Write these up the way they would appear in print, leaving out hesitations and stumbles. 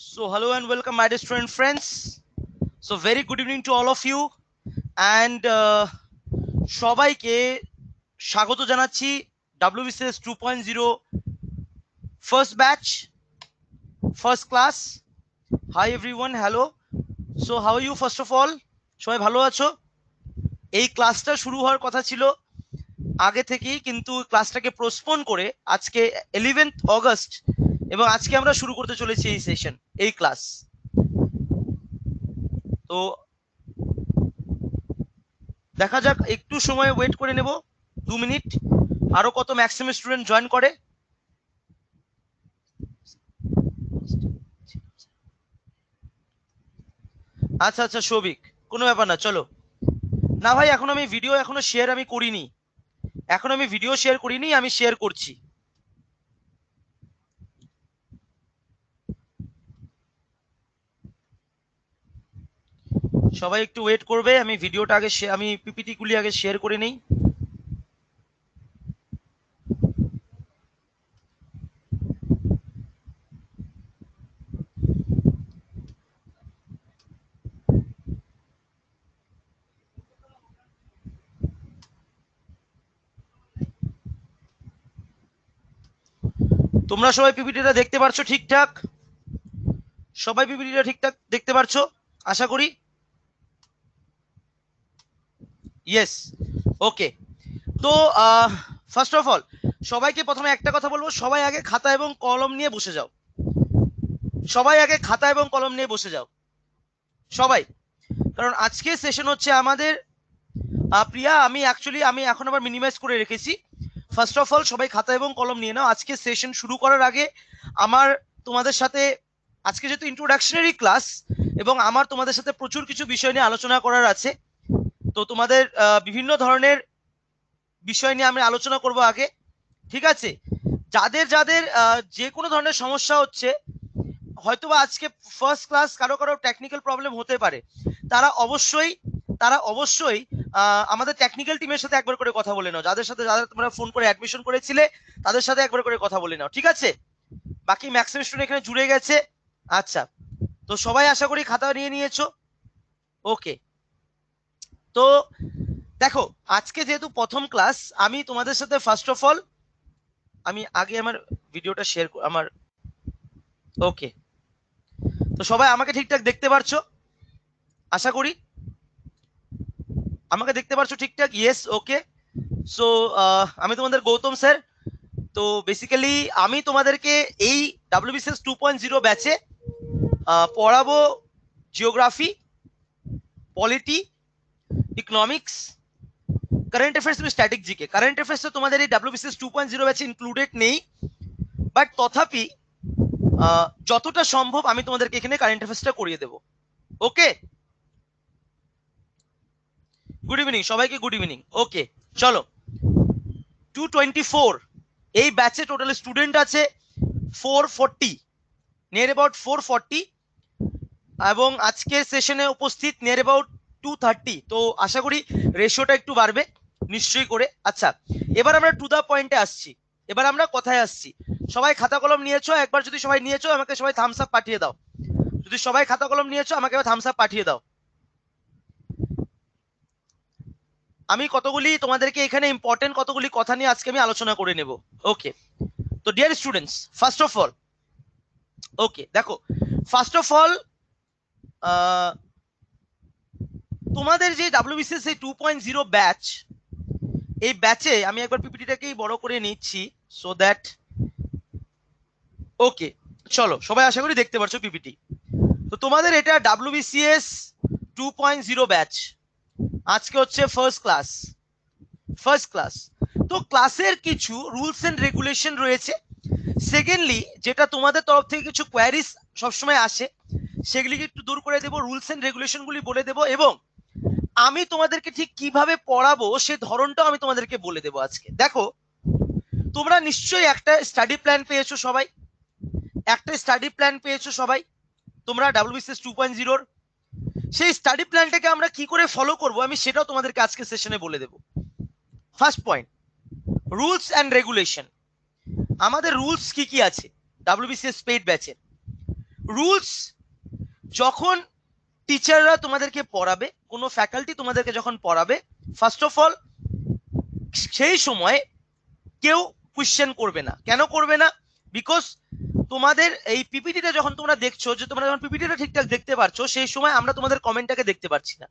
So hello and welcome my dear student friends. So very good evening to all of you and সবাইকে স্বাগত জানাচ্ছি WBCS 2.0 first batch first class. Hi everyone, hello. So how are you first of all? সবাই ভালো আছো? এই ক্লাসটা শুরু হওয়ার কথা ছিল আগে থেকেই, কিন্তু ক্লাসটাকে পোস্টপোন করে আজকে 11th অগস্ট এবং আজকে আমরা শুরু করতে চলেছি এই সেশন, এই ক্লাস। তো দেখা যাক, একটু সময় ওয়েট করে নেব, 2 মিনিট, আরো কত ম্যাক্সিমাম স্টুডেন্ট জয়েন করে। আচ্ছা আচ্ছা সৌভিক, কোনো ব্যাপার না, চলো। না ভাই, এখন আমি ভিডিও এখনো শেয়ার আমি করিনি, আমি শেয়ার করছি। সবাই একটু ওয়েট করবে, আমি ভিডিওটা আগে আমি পিপিটি গুলি আগে শেয়ার করে নেই। তোমরা সবাই পিপিটিটা দেখতে পারছো ঠিকঠাক? সবাই পিপিটিটা ঠিকঠাক দেখতে পারছো আশা করি? ইয়েস, ওকে। তো ফার্স্ট অফ অল সবাইকে প্রথমে একটা কথা বলবো, সবাই আগে খাতা এবং কলম নিয়ে বসে যাও। সবাই, কারণ আজকে সেশন হচ্ছে আমাদের প্রিয়া, আমি এখন আবার মিনিমাইজ করে রেখেছি। ফার্স্ট অফ অল সবাই খাতা এবং কলম নিয়ে নাও। আজকে সেশন শুরু করার আগে আমার তোমাদের সাথে, আজকে যেহেতু ইন্ট্রোডাকশনারি ক্লাস এবং আমার তোমাদের সাথে প্রচুর কিছু বিষয় নিয়ে আলোচনা করার আছে, তো তোমাদের বিভিন্ন ধরনের বিষয় নিয়ে আমি আলোচনা করব আগে, ঠিক আছে? যাদের যাদের যে কোনো ধরনের সমস্যা হচ্ছে, হয়তোবা আজকে ফার্স্ট ক্লাস, কারো কারো টেকনিক্যাল প্রবলেম হতে পারে, তারা অবশ্যই আমাদের টেকনিক্যাল টিমের সাথে একবার করে কথা বলে নাও। যাদের তোমরা ফোন করে অ্যাডমিশন করেছিলে তাদের সাথে একবার করে কথা বলে নাও, ঠিক আছে? বাকি ম্যাক্সিমাম স্টুডেন্ট এখানে জুড়ে গেছে। আচ্ছা, তো সবাই আশা করি খাতা নিয়ে নিয়েছো। ওকে, তো দেখো, আজকে যেহেতু প্রথম ক্লাস, আমি তোমাদের সাথে ফার্স্ট অফ অল আমি আগে আমার ভিডিওটা শেয়ার আমার, ওকে। তো সবাই আমাকে ঠিকঠাক দেখতে পারছো আশা করি? আমাকে দেখতে পারছো ঠিকঠাক? ইয়েস, ওকে। সো আমি তোমাদের গৌতম স্যার। তো বেসিক্যালি আমি তোমাদেরকে এই WBCS 2.0 ব্যাচে পড়াবো geography, polity, economics, current affairs এবং স্ট্যাটিক জিকে। কারেন্ট অ্যাফেয়ার্স তো তোমাদের এই WBCS 2.0 ব্যাচে ইনক্লুডেড নেই, বাট তথাপি যতটা সম্ভব আমি তোমাদেরকে এখানে কারেন্ট অ্যাফেয়ার্সটা করিয়ে দেবো। ওকে, গুড ইভিনিং সবাইকে, গুড ইভিনিং। ওকে, চলো। 224 এই ব্যাচে টোটাল স্টুডেন্ট আছে 440, নিয়ার অ্যাবাউট 440, এবং আজকের সেশনে উপস্থিত নিয়ার অ্যাবাউট 230। তো আশা করি রেশিওটা একটু বাড়বে নিশ্চয়ই করে। আচ্ছা, এবার আমরা টু দা পয়েন্টে আসছি, এবার আমরা কথায় আসছি। সবাই খাতা কলম নিয়েছো? একবার যদি সবাই নিয়েছো আমাকে সবাই থামস আপ পাঠিয়ে দাও। যদি সবাই খাতা কলম নিয়েছো আমাকে থামস আপ পাঠিয়ে দাও। আমি কতগুলি তোমাদেরকে এখানে ইম্পর্টেন্ট কতগুলি কথা নিয়ে আজকে আমি আলোচনা করে নেব। ওকে, তো dear students, first of all, okay দেখো, ফার্স্ট অফ অল তোমাদের যে WBCS 2.0 ব্যাচ, এই ব্যাচে আমি একবার পিপিটিটাকেই বড় করে নিচ্ছি সো দ্যাট, ওকে চলো সবাই আশা করি দেখতে পাচ্ছ পিপিটি। তো তোমাদের এটা WBCS 2.0 ব্যাচ, আজকে হচ্ছে ফার্স্ট ক্লাস। তো ক্লাসের কিছু রুলস এন্ড রেগুলেশন রয়েছে। সেকেন্ডলি, যেটা তোমাদের তরফ থেকে কিছু কোয়ারিজ সবসময় আসে, সেগুলিকে একটু দূর করে দেবো, রুলস এন্ড রেগুলেশন গুলি বলে দেবো, এবং আমি তোমাদেরকে ঠিক কিভাবে পড়াবো সে ধরনটাও আমি তোমাদেরকে বলে দেবো আজকে। দেখো, তোমরা নিশ্চয়ই একটা স্টাডি প্ল্যান পেয়েছো সবাই, তোমরা WBCS 2.0 সেই স্টাডি প্ল্যানটাকে আমরা কি করে ফলো করব আমি সেটাও তোমাদেরকে আজকে সেশনে বলে দেবো। First point, rules and regulation. আমাদের রুলস কি কি আছে WBCS পেইড ব্যাচের? রুলস, যখন টিচাররা তোমাদেরকে পড়াবে, কোনো ফ্যাকাল্টি তোমাদেরকে যখন পড়াবে, ফার্স্ট অফ অল সেই সময় কেউ কোয়েশ্চেন করবে না। কেন করবে না? বিকজ তোমাদের এই পিপিটিটা যখন তোমরা দেখছো, যে তোমরা যখন পিপিটিটা ঠিকঠাক দেখতে পারছো, সেই সময় আমরা তোমাদের কমেন্টটাকে দেখতে পাচ্ছি না।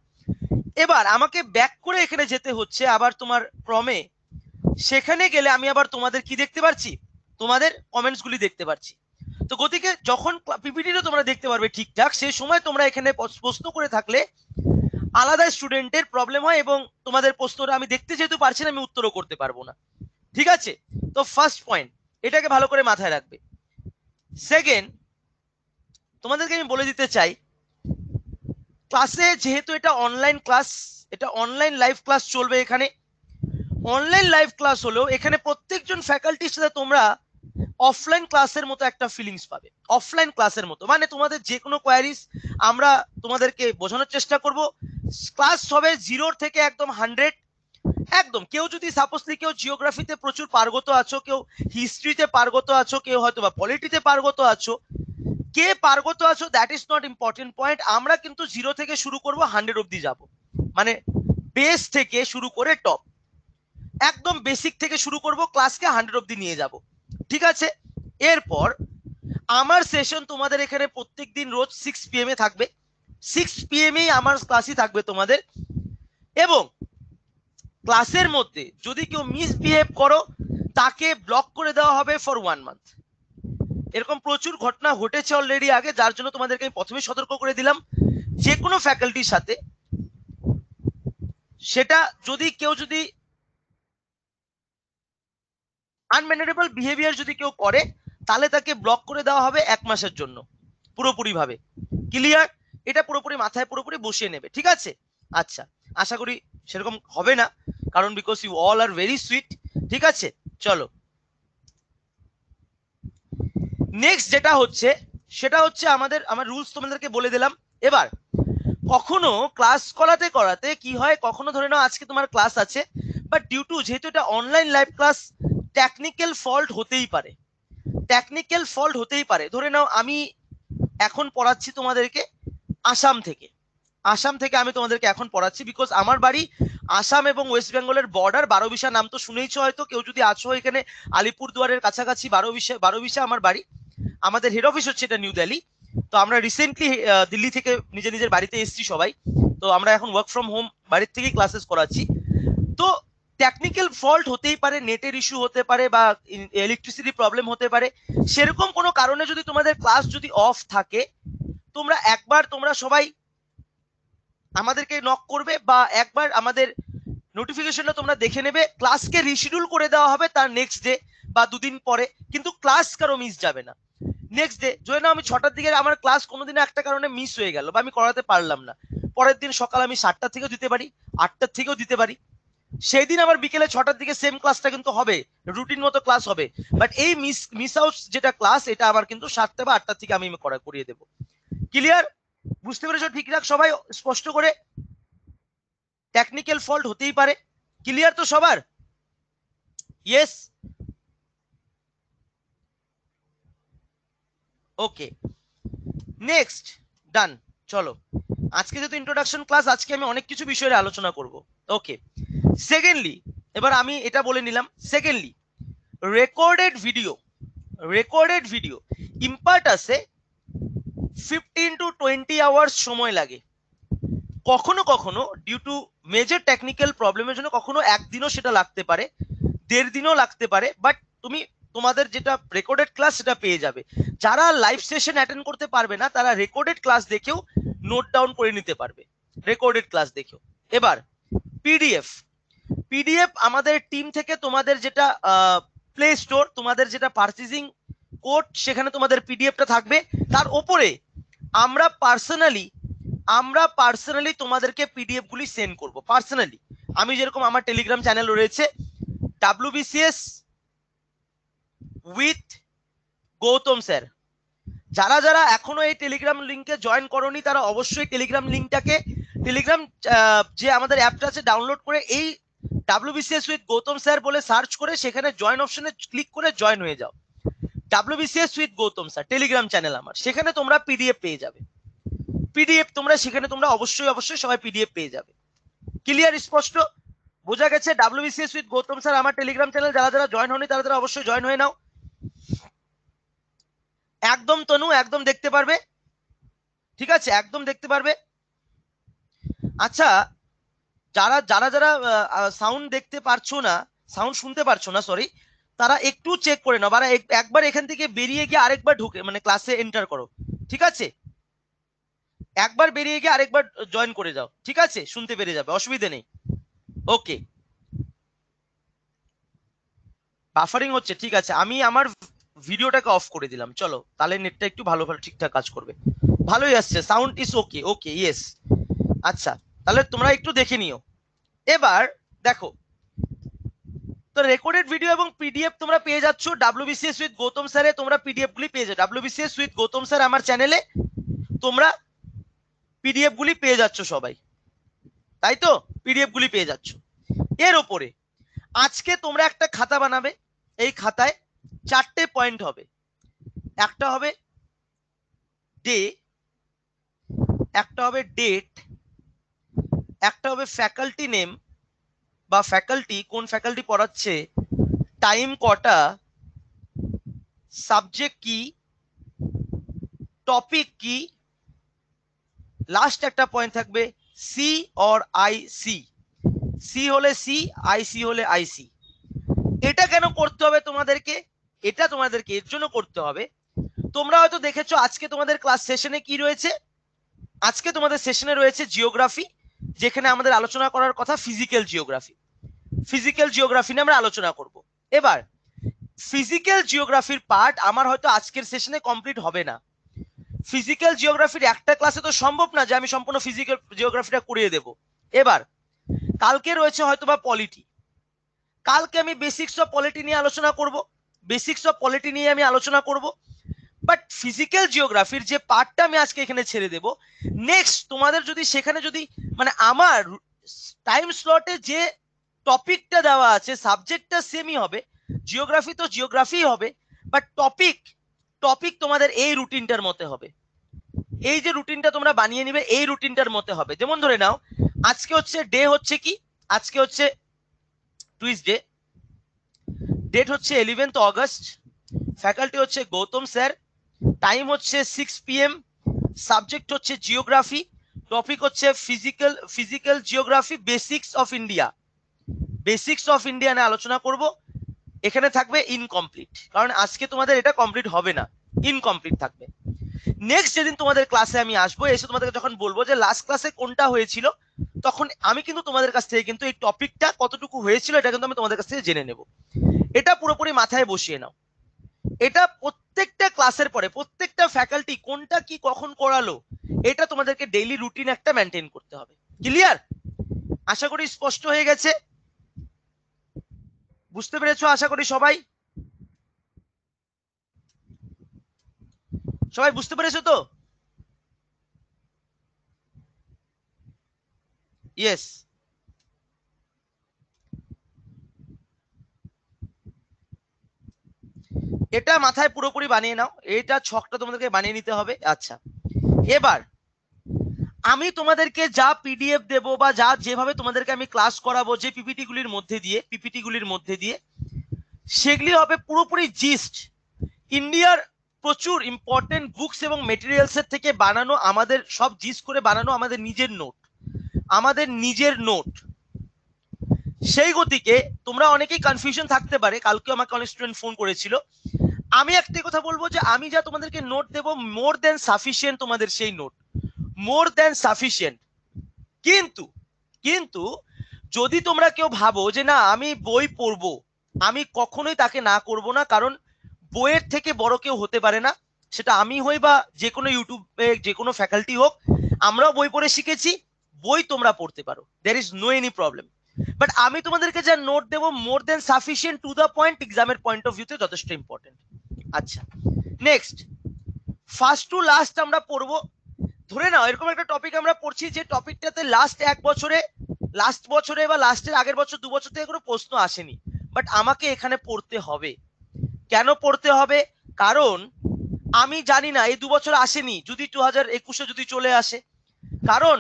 এবার আমাকে ব্যাক করে এখানে যেতে হচ্ছে আবার তোমার ক্রমে, সেখানে গেলে আমি আবার তোমাদের কি দেখতে পাচ্ছি, তোমাদের কমেন্টস গুলি দেখতে পাচ্ছি। তো গতিকে যখন পিপিটিটা তোমরা দেখতে পারবে ঠিকঠাক, সেই সময় তোমরা এখানে প্রশ্ন করে থাকলে আলাদা স্টুডেন্টের প্রবলেম হয়, এবং তোমাদের প্রশ্নটা আমি দেখতে যেহেতু পারছি না, আমি উত্তরও করতে পারবো না। ঠিক আছে? তো ফার্স্ট পয়েন্ট, এটাকে ভালো করে মাথায় রাখবে। সেকেন্ড, তোমাদেরকে আমি বলে দিতে চাই, ক্লাসে যেহেতু এটা অনলাইন ক্লাস, এটা অনলাইন লাইভ ক্লাস চলবে, এখানে অনলাইন লাইভ ক্লাস হলেও এখানে প্রত্যেকজন ফ্যাকাল্টির সাথে তোমরা অফলাইন ক্লাসের মতো একটা ফিলিংস পাবে। অফলাইন ক্লাসের মতো মানে তোমাদের যে কোনো কোয়ারিজ আমরা তোমাদেরকে বোঝানোর চেষ্টা করব। ক্লাস হবে 0 থেকে একদম 100। একদম কেউ যদি সাপোজলি কেউ জিওগ্রাফিতে প্রচুর পার্গত আছো, কেউ হিস্ট্রিতে পার্গত আছো, কেউ হয়তো বা পলিটিতে পার্গত আছো, কে পার্গত আছো that is not important point. আমরা কিন্তু 0 থেকে শুরু করব, 100 অব্দি যাব, মানে বেস থেকে শুরু করে টপ, একদম বেসিক থেকে শুরু করব, ক্লাসকে 100 অব্দি নিয়ে যাব। ঠিক আছে? এরপর আমার সেশন তোমাদের এখানে প্রত্যেক দিন রোজ 6 PM এ থাকবে। 6 PM এই আমার ক্লাসই থাকবে তোমাদের। এবং ক্লাসের মধ্যে যদি কেউ মিসবিহেভ করো, তাকে ব্লক করে দেওয়া হবে ফর 1 মান্থ। এরকম প্রচুর ঘটনা ঘটেছে অলরেডি আগে, যার জন্য তোমাদেরকে আমি প্রথমেই সতর্ক করে দিলাম, যে কোনো ফ্যাকাল্টির সাথে সেটা যদি কেউ যদি আনম্যানেজেবল বিহেভিয়ার যদি কেউ করে, তাহলে তাকে ব্লক করে দেওয়া হবে 1 মাসের জন্য পুরোপুরি ভাবে। ক্লিয়ার? এটা পুরোপুরি মাথায় পুরোপুরি বসিয়ে নেবে। ঠিক আছে? আচ্ছা, আশা করি সেরকম হবে না, কারণ because you all are very sweet. ঠিক আছে, চলো নেক্সট যেটা হচ্ছে, সেটা হচ্ছে আমার রুলস তোমাদেরকে বলে দিলাম। এবার কখনো ক্লাস করাতে করাতে কি হয়, কখনো ধরে নাও আজকে তোমার ক্লাস আছে, বাট ডিউ টু যেহেতু এটা online live class, technical fault হতেই পারে। টেকনিক্যাল ফল্ট হতেই পারে। ধরে নাও আমি এখন পড়াচ্ছি তোমাদেরকে আসাম থেকে, আমি তোমাদেরকে এখন পড়াচ্ছি, বিকজ আমার বাড়ি আসাম এবং ওয়েস্ট বেঙ্গলের বর্ডার, বারোবিশা নাম তো শুনেইছো হয়তো, কেউ যদি আছো এখানে আলিপুরদুয়ারের কাছাকাছি, বারোবিশা আমার বাড়ি। আমাদের হেড অফিস হচ্ছে এটা নিউ দিল্লি। তো আমরা রিসেন্টলি দিল্লি থেকে নিজের বাড়িতে এসেছি সবাই। তো আমরা এখন ওয়ার্ক ফ্রম হোম বাড়ির থেকেই ক্লাসেস করাচ্ছি। তো টেকনিক্যাল ফল্ট হতেই পারে, নেটের ইস্যু হতে পারে, বা ইলেকট্রিসিটি প্রবলেম হতে পারে। সেরকম কোনো কারণে যদি তোমাদের ক্লাস যদি অফ থাকে, তোমরা সবাই আমাদেরকে নক করবে, বা একবার আমাদের নোটিফিকেশনটা তোমরা দেখে নেবে। ক্লাসকে রিশিডিউল করে দেওয়া হবে তার নেক্সট ডে বা 2 দিন পরে, কিন্তু ক্লাস কারো মিস যাবে না। নেক্সট ডে যদি না আমি 6টার দিকে আমার ক্লাস কোনোদিন একটা কারণে মিস হয়ে গেল, বা আমি করাতে পারলাম না, পরের দিন সকাল আমি 7টা থেকেও দিতে পারি, 8টার থেকেও দিতে পারি। সেই দিন আবার বিকেলে 6টার দিকে সেম ক্লাসটা কিন্তু হবে, রুটিন মতো ক্লাস হবে। বাট এই মিস আউট যেটা ক্লাস, এটা আমার কিন্তু 7টা বা 8টার থেকে আমি করিয়ে দেবো। ক্লিয়ার? বুঝতে পেরেছো ঠিকঠাক সবাই স্পষ্ট করে? টেকনিক্যাল ফল্ট হতেই পারে। ক্লিয়ার তো সবার? ইয়েস? ওকে, নেক্সট, ডান। চলো, আজকে যেহেতু ইন্ট্রোডাকশন ক্লাস, আজকে আমি অনেক কিছু বিষয়ে আলোচনা করব। ওকে, সেকেন্ডলি, এবার আমি এটা বলে নিলাম। সেকেন্ডলি, রেকর্ডেড ভিডিও ইম্পার্ট আছে 15 to 20 আওয়ার্স সময় লাগে। কখনো কখনো ডিউ টু মেজর টেকনিক্যাল প্রবলেমের জন্য কখনো একদিনও সেটা লাগতে পারে, 1.5 দিনও লাগতে পারে। বাট তোমাদের যেটা রেকর্ডেড ক্লাস সেটা পেয়ে যাবে। যারা লাইভ সেশন অ্যাটেন্ড করতে পারবে না, তারা রেকর্ডেড ক্লাস দেখেও নোট ডাউন করে নিতে পারবে, রেকর্ডেড ক্লাস দেখেও। এবার পিডিএফ আমাদের টিম থেকে তোমাদের যেটা প্লে স্টোর, তোমাদের যেটা পারচেজিং কোড, সেখানে তোমাদের পিডিএফটা থাকবে। তার উপরে আমরা পার্সোনালি তোমাদেরকে পিডিএফ গুলি সেন্ড করব পার্সোনালি। আমি যেরকম আমার টেলিগ্রাম চ্যানেল রয়েছে WBCS উইথ গৌতম স্যার, যারা এখনো এই টেলিগ্রাম লিংকে জয়েন করোনি, তারা অবশ্যই টেলিগ্রাম যে আমাদের অ্যাপটা আছে ডাউনলোড করে এই WBCS উইথ গৌতম স্যার বলে সার্চ করে সেখানে জয়েন অপশনে ক্লিক করে জয়েন হয়ে যাও। WBCS with Gautam sir Telegram channel আমার, সেখানে তোমরা পিডিএফ পেয়ে যাবে। পিডিএফ তোমরা সেখানে তোমরা অবশ্যই সবাই পিডিএফ পেয়ে যাবে। ক্লিয়ার, স্পষ্ট বোঝা গেছে? WBCS উইথ গৌতম স্যার আমার টেলিগ্রাম চ্যানেল, যারা যারা জয়েন হয়নি তারা তারা অবশ্যই জয়েন হয়ে নাও। একদম তনু, একদম দেখতে পারবে, ঠিক আছে, একদম দেখতে পারবে। আচ্ছা, যারা যারা যারা সাউন্ড দেখতে পারছো না, সাউন্ড শুনতে পারছো না, সরি, তারা একটু চেক করে নাও, বা একবার এখান থেকে বেরিয়ে গিয়ে আরেকবার ঢুকে মানে ক্লাসে এন্টার করো, ঠিক আছে? একবার বেরিয়ে গিয়ে আরেকবার জয়েন করে যাও, ঠিক আছে? শুনতে পেরে যাবে, অসুবিধা নেই। ওকে, বাফারিং হচ্ছে, ঠিক আছে, আমি আমার ভিডিওটাকে অফ করে দিলাম, চলো তাহলে নেটটা একটু ভালো ভালো ঠিকঠাক কাজ করবে। ভালোই আসছে, sound is okay, okay, yes. আচ্ছা, তাহলে তোমরা একটু দেখে নিও। এবার দেখো, তো রেকর্ডেড ভিডিও এবং পিডিএফ তোমরা পেয়ে যাচ্ছ WBCS উইথ গৌতম স্যারে, তোমরা পিডিএফ গুলি পেয়ে যাচ্ছ WBCS উইথ গৌতম স্যার আমার চ্যানেলে, তোমরা পিডিএফ গুলি পেয়ে যাচ্ছ সবাই, তাই তো? পিডিএফ গুলি পেয়ে যাচ্ছ। এর ওপরে আজকে তোমরা একটা খাতা বানাবে, এই খাতায় 4টে পয়েন্ট হবে। একটা হবে ডে, একটা হবে ডেট, একটা হবে ফ্যাকাল্টি নেম বা ফ্যাকাল্টি, কোন ফ্যাকাল্টি পড়াচ্ছে, টাইম কটা, সাবজেক্ট কি, টপিক কি, লাস্ট একটা পয়েন্ট থাকবে সি অর আইসি, সি হলে সি, আইসি হলে আইসি। এটা কেন করতে হবে তোমাদেরকে? এটা তোমাদেরকে এর জন্য করতে হবে, তোমরা হয়তো দেখেছো আজকে তোমাদের ক্লাস সেশনে কি রয়েছে, আজকে তোমাদের সেশনে রয়েছে জিওগ্রাফি, যেখানে আমাদের আলোচনা করার কথা ফিজিক্যাল জিওগ্রাফি। ফিজিক্যাল জিওগ্রাফি নিয়ে আমরা আলোচনা করব। এবার ফিজিক্যাল জিওগ্রাফির পার্ট আমার হয়তো আজকের সেশনে কমপ্লিট হবে না। ফিজিক্যাল জিওগ্রাফির একটা ক্লাসে তো সম্ভব না যে আমি সম্পূর্ণ ফিজিক্যাল জিওগ্রাফিটা করিয়ে দেব। এবার কালকে রয়েছে হয়তোবা পলিটি, কালকে আমি বেসিক্স অফ পলিটি নিয়ে আলোচনা করব, বেসিক্স অফ পলিটি নিয়ে আমি আলোচনা করব। বাট ফিজিক্যাল জিওগ্রাফির যে পার্টটা আমি আজকে এখানে ছেড়ে দেব, নেক্সট তোমাদের যদি সেখানে যদি মানে আমার টাইম স্লটে যে টপিকটা দেওয়া আছে, সাবজেক্টটা সেমই হবে, জিওগ্রাফি তো জিওগ্রাফি হবে, বাট টপিক তোমাদের এই রুটিনটার মতে হবে। এই যে রুটিনটা তোমরা বানিয়ে নিবে এই রুটিনটার মতে হবে। যেমন ধরে নাও আজকে হচ্ছে ডে, হচ্ছে কি, আজকে হচ্ছে টুইসডে, ডেট হচ্ছে 11th অগস্ট, ফ্যাকাল্টি হচ্ছে গৌতম স্যার, টাইম হচ্ছে 6 PM, সাবজেক্ট হচ্ছে জিওগ্রাফি, টপিক হচ্ছে physical geography, basics of India, basics of India নিয়ে আলোচনা করব। এখানে থাকবে ইনকমপ্লিট, কারণ আজকে তোমাদের এটা কমপ্লিট হবে না, ইনকমপ্লিট থাকবে। নেক্সট যেদিন তোমাদের ক্লাসে আমি আসবো, এসে তোমাদেরকে যখন বলবো যে লাস্ট ক্লাসে কোনটা হয়েছিল, তখন আমি কিন্তু তোমাদের কাছ থেকে কিন্তু এই টপিকটা কতটুকু হয়েছিল এটা কিন্তু আমি তোমাদের কাছ থেকে জেনে নেব। এটা পুরোপুরি মাথায় বসিয়ে নাও। এটা প্রত্যেকটা ক্লাসের পরে প্রত্যেকটা ফ্যাকাল্টি কোনটা কি কখন করালো, এটা তোমাদেরকে ডেইলি রুটিন একটা মেনটেন করতে হবে। ক্লিয়ার? আশা করি স্পষ্ট হয়ে গেছে, বুঝতে পেরেছো আশা করি সবাই, সবাই বুঝতে পেরেছো তো? ইয়েস, এটা মাথায় পুরোপুরি বানিয়ে নাও, এটা ছকটা তোমাদেরকে বানিয়ে নিতে হবে। আচ্ছা, এবার আমি তোমাদেরকে যা পিডিএফ দেব বা যা যেভাবে তোমাদেরকে আমি ক্লাস করাবো, যে পিপিটি গুলির মধ্যে দিয়ে সেগুলি হবে পুরোপুরি জিস্ট ইন্ডিয়ার প্রচুর ইম্পর্টেন্ট বুকস এবং মেটেরিয়ালস এর থেকে বানানো, আমাদের সব জিস্ট করে বানানো আমাদের নিজের নোট। সেই গতিকে তোমরা অনেকেই কনফিউশন থাকতে পারে, কালকে আমাকে অনেক স্টুডেন্ট ফোন করেছিল। আমি একটা কথা বলবো যে আমি যা তোমাদেরকে নোট দেব মোর দেন সাফিসিয়েন্ট, তোমাদের সেই নোট মোর দেন সাফিসিয়েন্ট। কিন্তু যদি তোমরা কেউ ভাবো যে না আমি বই পড়বো, আমি কখনোই তাকে না করব না, কারণ বইয়ের থেকে বড় কেউ হতে পারে না, সেটা আমি হই বা যে কোনো ইউটিউবে যে কোনো ফ্যাকাল্টি হোক, আমরাও বই পড়ে শিখেছি, বই তোমরা পড়তে পারো, there is no any problem. But আমি তোমাদেরকে যা নোট দেবো more than sufficient, to the point, এক্সামের পয়েন্ট অফ ভিউতে যথেষ্ট ইম্পর্টেন্ট। আচ্ছা, নেক্সট ফার্স্ট টু লাস্ট আমরা পড়বো। ধরে নাও এরকম একটা টপিক আমরা পড়ছি যে টপিকটাতে লাস্ট বছরে বা লাস্টের আগের বছর 2 বছর থেকে কোনো প্রশ্ন আসেনি, বাট আমাকে এখানে পড়তে হবে। কেন পড়তে হবে? কারণ আমি জানি না এই 2 বছর আসেনি, যদি 2021-এ যদি চলে আসে। কারণ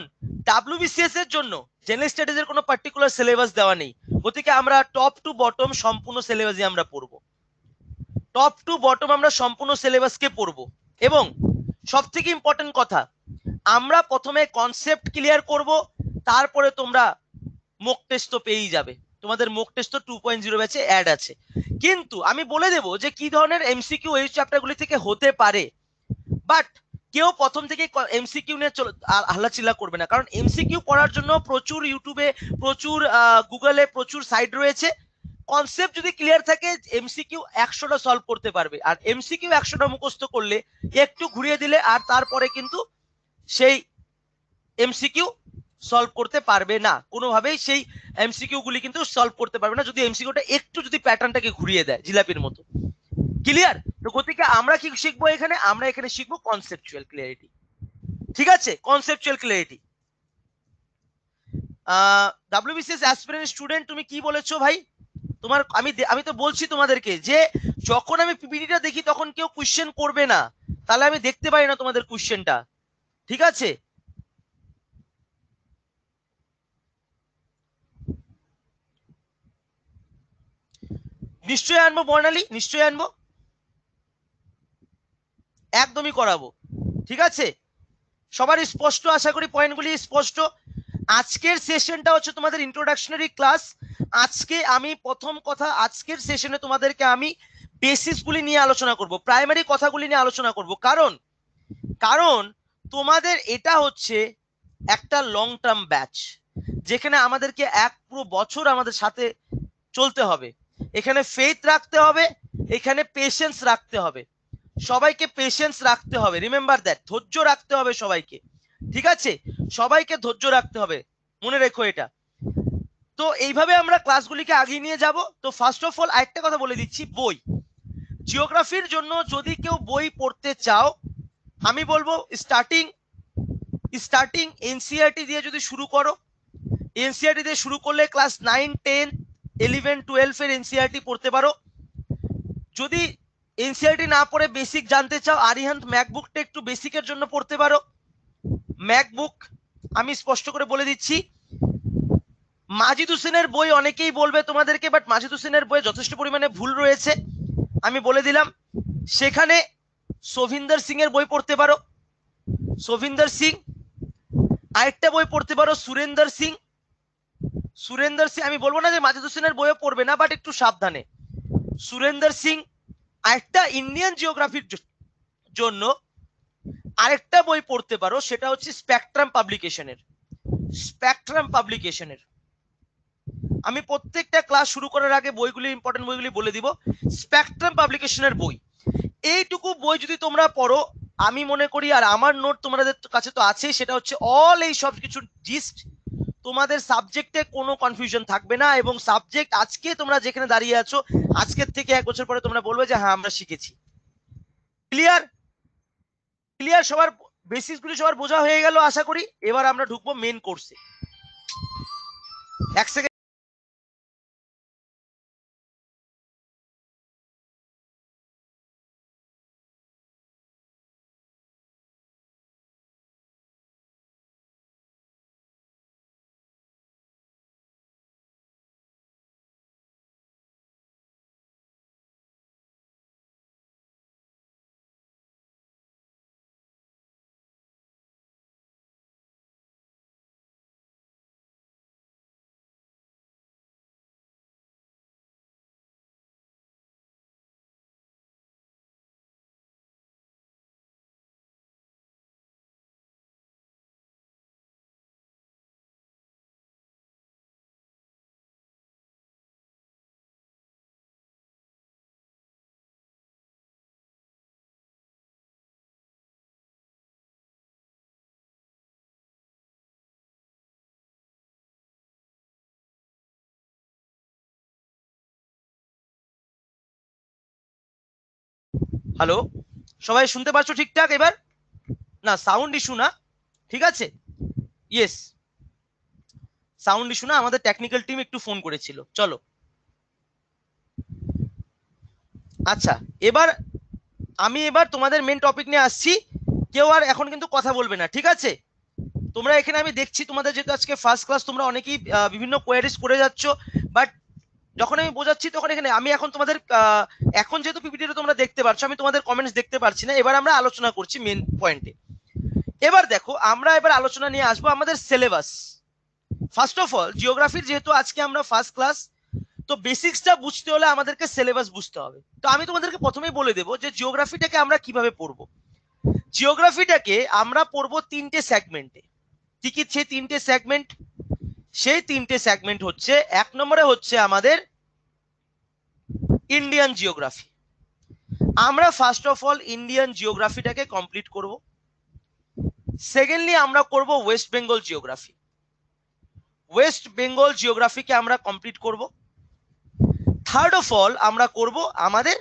ডাব্লিউবিসিএস এর জন্য জেনারেল স্টাডিজ এর কোনো পার্টিকুলার সিলেবাস দেওয়া নেই, গতিকে আমরা টপ টু বটম সম্পূর্ণ সিলেবাসই আমরা পড়বো। টপ টু বটম আমরা সম্পূর্ণ সিলেবাসকে পড়বো। এবং সব থেকে ইম্পর্টেন্ট কথা, আমরা প্রথমে কনসেপ্ট ক্লিয়ার করব, তারপরে তোমরা মক টেস্ট তো পেয়েই যাবে। তোমাদের মক টেস্ট তো 2.0 ব্যাচে অ্যাড আছে। কিন্তু আমি বলে দেবো যে কি ধরনের এমসিকিউ এই চ্যাপ্টারগুলি থেকে হতে পারে। বাট কেউ প্রথম থেকে এমসিকিউ নিয়ে হাল্লাচিল্লা করবে না, কারণ এমসিকিউ পড়ার জন্য প্রচুর ইউটিউবে, প্রচুর গুগলে প্রচুর সাইট রয়েছে। কনসেপ্ট যদি ক্লিয়ার থাকে, এমসিকিউ 100টা সলভ করতে পারবে। আর এমসিকিউ 100টা মুখস্থ করলে একটু ঘুরিয়ে দিলে আর তারপরে কিন্তু সেই এমসিকিউ সলভ করতে পারবে না, কোনোভাবেই সেই এমসিকিউ গুলি কিন্তু সলভ করতে পারবে না যদি এমসিকিউটা একটু যদি প্যাটার্নটাকে ঘুরিয়ে দেয় জিলাপির মতো। ক্লিয়ার? তো গতিকে আমরা কি শিখবো এখানে? আমরা এখানে শিখবো কনসেপচুয়াল ক্লিয়ারিটি। ঠিক আছে, conceptual clarity. WBCS aspirant student, তুমি কি বলেছো ভাই? তোমার আমি তো বলছি তোমাদেরকে যে যখন আমি পিপিটিটা দেখি তখন কেউ কোশ্চেন করবে না, তাহলে আমি দেখতে পাই না তোমাদের কোশ্চেনটা। ঠিক আছে, নিশ্চয়ই আনবো বর্ণালী, নিশ্চয়ই আনবো, একদমই করাবো। ঠিক আছে, সবার স্পষ্ট, আশা করি পয়েন্টগুলি স্পষ্ট। আজকের সেশনটা হচ্ছে তোমাদের ইন্ট্রোডাকশনারি ক্লাস। আজকে আমি প্রথম কথা, আজকের সেশনে তোমাদেরকে আমি বেসিসগুলি নিয়ে আলোচনা করব, প্রাইমারি কথাগুলি নিয়ে আলোচনা করব। কারণ কারণ তোমাদের এটা হচ্ছে একটা লং টার্ম ব্যাচ, যেখানে আমাদেরকে এক পুরো বছর আমাদের সাথে চলতে হবে। এখানে ফেথ রাখতে হবে, এখানে পেশেন্স রাখতে হবে, সবাইকে পেশেন্স রাখতে হবে। রিমেম্বার দ্যাট, ধৈর্য রাখতে হবে সবাইকে। ঠিক আছে, সবাইকে ধৈর্য রাখতে হবে, মনে রেখো এটা। তো এইভাবে আমরা ক্লাসগুলিকে আগিয়ে নিয়ে যাব। তো ফার্স্ট অফ অল আরেকটা কথা বলে দিচ্ছি, বই, জিওগ্রাফির জন্য যদি কেউ বই পড়তে চাও, আমি বলবো স্টার্টিং এনসিইআরটি দিয়ে যদি শুরু করো। এনসিইআরটি দিয়ে শুরু করলে ক্লাস 9, 10, 11, 12 এর এনসিইআরটি পড়তে পারো। যদি এনসিইআরটি না পড়ে বেসিক জানতে চাও, আরিহান্ত ম্যাকবুকটা একটু বেসিকের জন্য পড়তে পারো। ম্যাকবুক আমি স্পষ্ট করে বলে দিচ্ছি, মাজিদ হোসেনের বই অনেকেই বলবে তোমাদেরকে, বাট মাজিদ হোসেনের বই যথেষ্ট পরিমাণে ভুল রয়েছে, আমি বলে দিলাম। সেখানে শোভিন্দর সিং এর বই পড়তে পারো, শোভিন্দর সিং। আরেকটা বই পড়তে পারো সুরেন্দর সিং। আমি বলবো না যে মাজিদ হোসেনের বইও পড়বে না, বাট একটু সাবধানে। সুরেন্দর সিং। আরেকটা ইন্ডিয়ান জিওগ্রাফির জন্য আরেকটা বই পড়তে পারো, সেটা হচ্ছে স্পেকট্রাম পাবলিকেশনের। আমি প্রত্যেকটা ক্লাস শুরু করার আগে বইগুলি, ইম্পর্টেন্ট বইগুলি বলে দিব। স্পেকট্রাম পাবলিকেশনের বই, এইটুকু বই যদি তোমরা পড়ো, আমি মনে করি, আর আমার নোট তোমাদের কাছে তো আছে, সেটা হচ্ছে অল এই সব কিছু জিস্ট, তোমাদের সাবজেক্টে কোনো কনফিউশন থাকবে না। এবং সাবজেক্ট আজকে তোমরা যেখানে দাঁড়িয়ে আছো, আজকের থেকে 1 বছর পরে তোমরা বলবে যে হ্যাঁ আমরা শিখেছি। ক্লিয়ার? সবার বেসিসগুলি সবার বোঝা হয়ে গেল আশা করি। এবার আমরা ঢুকবো মেন কোর্সে। 1 সেকেন্ড। হ্যালো, সবাই শুনতে পাচ্ছ ঠিকঠাক এবার? না, সাউন্ড ইস্যু না, ঠিক আছে। ইয়েস, সাউন্ড ইস্যু না, আমাদের টেকনিক্যাল টিম একটু ফোন করেছিল। চলো, আচ্ছা, এবার আমি এবার তোমাদের মেন টপিক নিয়ে আসছি, কেউ আর এখন কিন্তু কথা বলবে না, ঠিক আছে? তোমরা এখানে আমি দেখছি তোমাদের যেহেতু আজকে ফার্স্ট ক্লাস, তোমরা অনেকেই বিভিন্ন কোয়ারিজ করে যাচ্ছ, বাট যখন আমি বোঝাচ্ছি তখন এখানে আমি এখন তোমাদের এখন যেহেতু পিপিটিটা তোমরা দেখতে পাচ্ছ, আমি তোমাদের কমেন্টস দেখতে পাচ্ছি না। এবার আমরা আলোচনা করছি মেন পয়েন্টে। এবার দেখো, আমরা এবার আলোচনা নিয়ে আসবো আমাদের সিলেবাস। ফার্স্ট অফ অল, জিওগ্রাফির যেহেতু আজকে আমরা ফার্স্ট ক্লাস, তো বেসিক্সটা বুঝতে হলে আমাদেরকে সিলেবাস বুঝতে হবে। তো আমি তোমাদেরকে প্রথমেই বলে দেবো যে জিওগ্রাফিটাকে আমরা কিভাবে পড়বো। জিওগ্রাফিটাকে আমরা পড়বো তিনটে সেগমেন্টে। কি কি সেই তিনটে সেগমেন্ট? সেই তিনটে সেগমেন্ট হচ্ছে, এক নম্বরে হচ্ছে আমাদের ইন্ডিয়ান জিওগ্রাফি। আমরা ফার্স্ট অফ অল ইন্ডিয়ান জিওগ্রাফিটাকে কমপ্লিট করব। সেকেন্ডলি আমরা করব ওয়েস্ট বেঙ্গল জিওগ্রাফি। ওয়েস্ট বেঙ্গল জিওগ্রাফিকে আমরা কমপ্লিট করব। থার্ড অফ অল আমরা করব আমাদের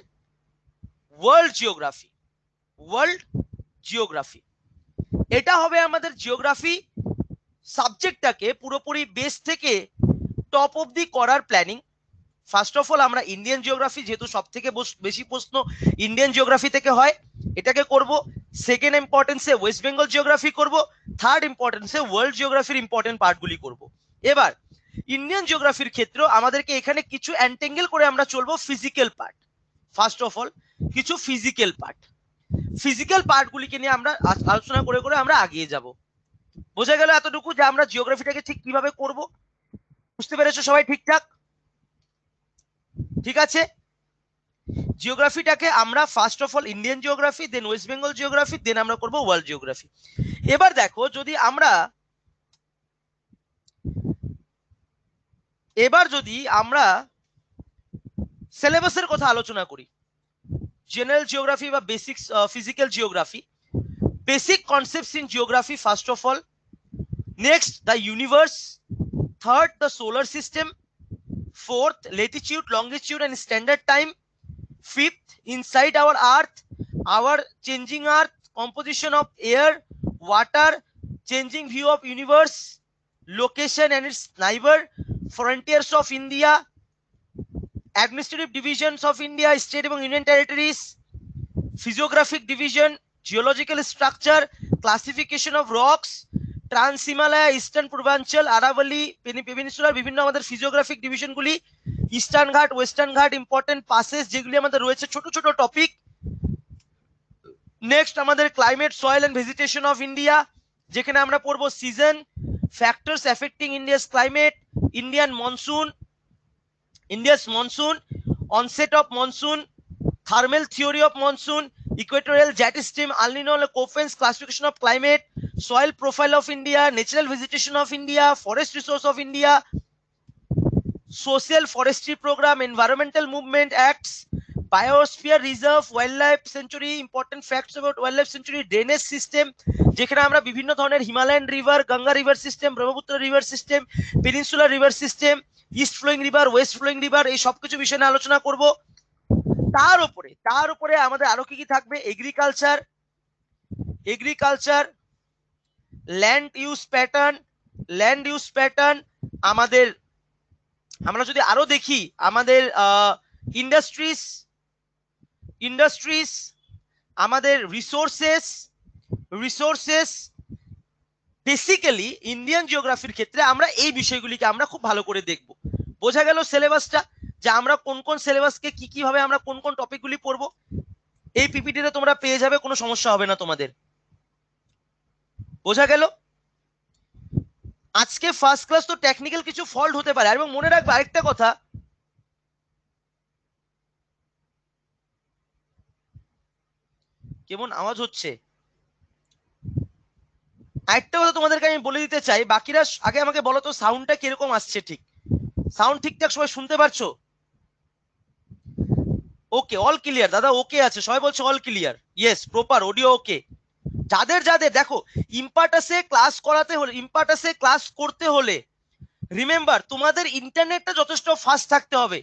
ওয়ার্ল্ড জিওগ্রাফি। ওয়ার্ল্ড জিওগ্রাফি, এটা হবে আমাদের জিওগ্রাফি সাবজেক্টটাকে পুরোপুরি বেস থেকে টপ অবধি করার প্ল্যানিং। ফার্স্ট অফ অল আমরা ইন্ডিয়ান জিওগ্রাফি, যেহেতু সব থেকে বেশি প্রশ্ন ইন্ডিয়ান জিওগ্রাফি থেকে হয়, এটাকে করব। সেকেন্ড ইম্পর্টেন্সে ওয়েস্ট বেঙ্গল জিওগ্রাফি করব। থার্ড ইম্পর্টেন্সে ওয়ার্ল্ড জিওগ্রাফির ইম্পর্টেন্ট পার্টগুলি করব। এবার ইন্ডিয়ান জিওগ্রাফির ক্ষেত্রে আমাদেরকে এখানে কিছু অ্যান্টেঙ্গেল করে আমরা চলবো physical part. First of all কিছু ফিজিক্যাল পার্ট, ফিজিক্যাল পার্টগুলিকে নিয়ে আমরা আলোচনা করে করে আমরা এগিয়ে যাব। বোঝা গেল এতটুকু যে আমরা জিওগ্রাফিটাকে ঠিক কিভাবে করব? বুঝতে পেরেছো সবাই ঠিকঠাক? ঠিক আছে, জিওগ্রাফিটাকে আমরা first of all Indian geography, then West Bengal geography, then আমরা করব ওয়ার্ল্ড জিওগ্রাফি। এবার দেখো, যদি আমরা সিলেবাসের কথা আলোচনা করি, জেনারেল জিওগ্রাফি বা basic physical geography, basic concepts in geography first of all, next the universe, third the solar system, fourth latitude, longitude and standard time, fifth inside our earth, our changing earth, composition of air, water, changing view of universe, location and its neighbor, frontiers of India, administrative divisions of India, state এবং union territories, physiographic division, geological structure, classification of rocks, trans Himalaya, eastern পূর্বাঞ্চল, আরাবলি peninsular বিভিন্ন আমাদের physiographic ডিভিশনগুলি, eastern Ghat, western Ghat, important passes যেগুলি আমাদের রয়েছে, ছোট ছোট টপিক। নেক্সট আমাদের climate, soil and vegetation of India, যেখানে আমরা পড়বো season, factors affecting India's climate, India's monsoon, onset of monsoon, thermal theory of monsoon, equatorial jet stream, El Nino, Koppen's, classification of climate, soil profile of India, natural vegetation of India, forest resource of India, social forestry program, environmental movement acts, biosphere reserve, wildlife sanctuary, important facts about wildlife sanctuary, drainage system, যেখানে আমরা বিভিন্ন ধরনের Himalayan river, Ganga river system, Brahmaputra river system, peninsular river system, east flowing river, west flowing river, এই সবকিছু বিষয় নিয়ে আলোচনা করব। তার উপরে আমাদের আরো কি থাকবে? এগ্রিকালচার, ল্যান্ড ইউজ প্যাটার্ন, আমরা যদি আরো দেখি আমাদের ইন্ডাস্ট্রিজ, আমাদের রিসোর্সেস। বেসিক্যালি ইন্ডিয়ান জিওগ্রাফির ক্ষেত্রে আমরা এই বিষয়গুলিকে আমরা খুব ভালো করে দেখব। বোঝা গেল সিলেবাসটা, যে আমরা কোন কোন সিলেবাসকে কি ভাবে আমরা কোন কোন টপিকগুলি পড়বো। এই পিপিটিতে তোমরা পেয়ে যাবে, কোনো সমস্যা হবে না তোমাদের। বোঝা গেল? আজকে ফার্স্ট ক্লাস, তো টেকনিক্যাল কিছু ফল্ট হতে পারে, এবং মনে রাখবে আরেকটা কথা, কেমন আওয়াজ হচ্ছে, আরেকটা কথা তোমাদেরকে আমি বলে দিতে চাই, বাকিরা আগে আমাকে বলো তো সাউন্ডটা কিরকম আসছে। ঠিক সাউন্ড ঠিকঠাক সবাই শুনতে পারছো? ওকে, অল ক্লিয়ার দাদা, ওকে আছে, সবাই বলছে all clear, yes, proper audio ওকে। যাদের দেখো, ইম্পার্টাসে ক্লাস করতে হলে রিমেম্বার তোমাদের ইন্টারনেটটা যথেষ্ট ফাস্ট থাকতে হবে।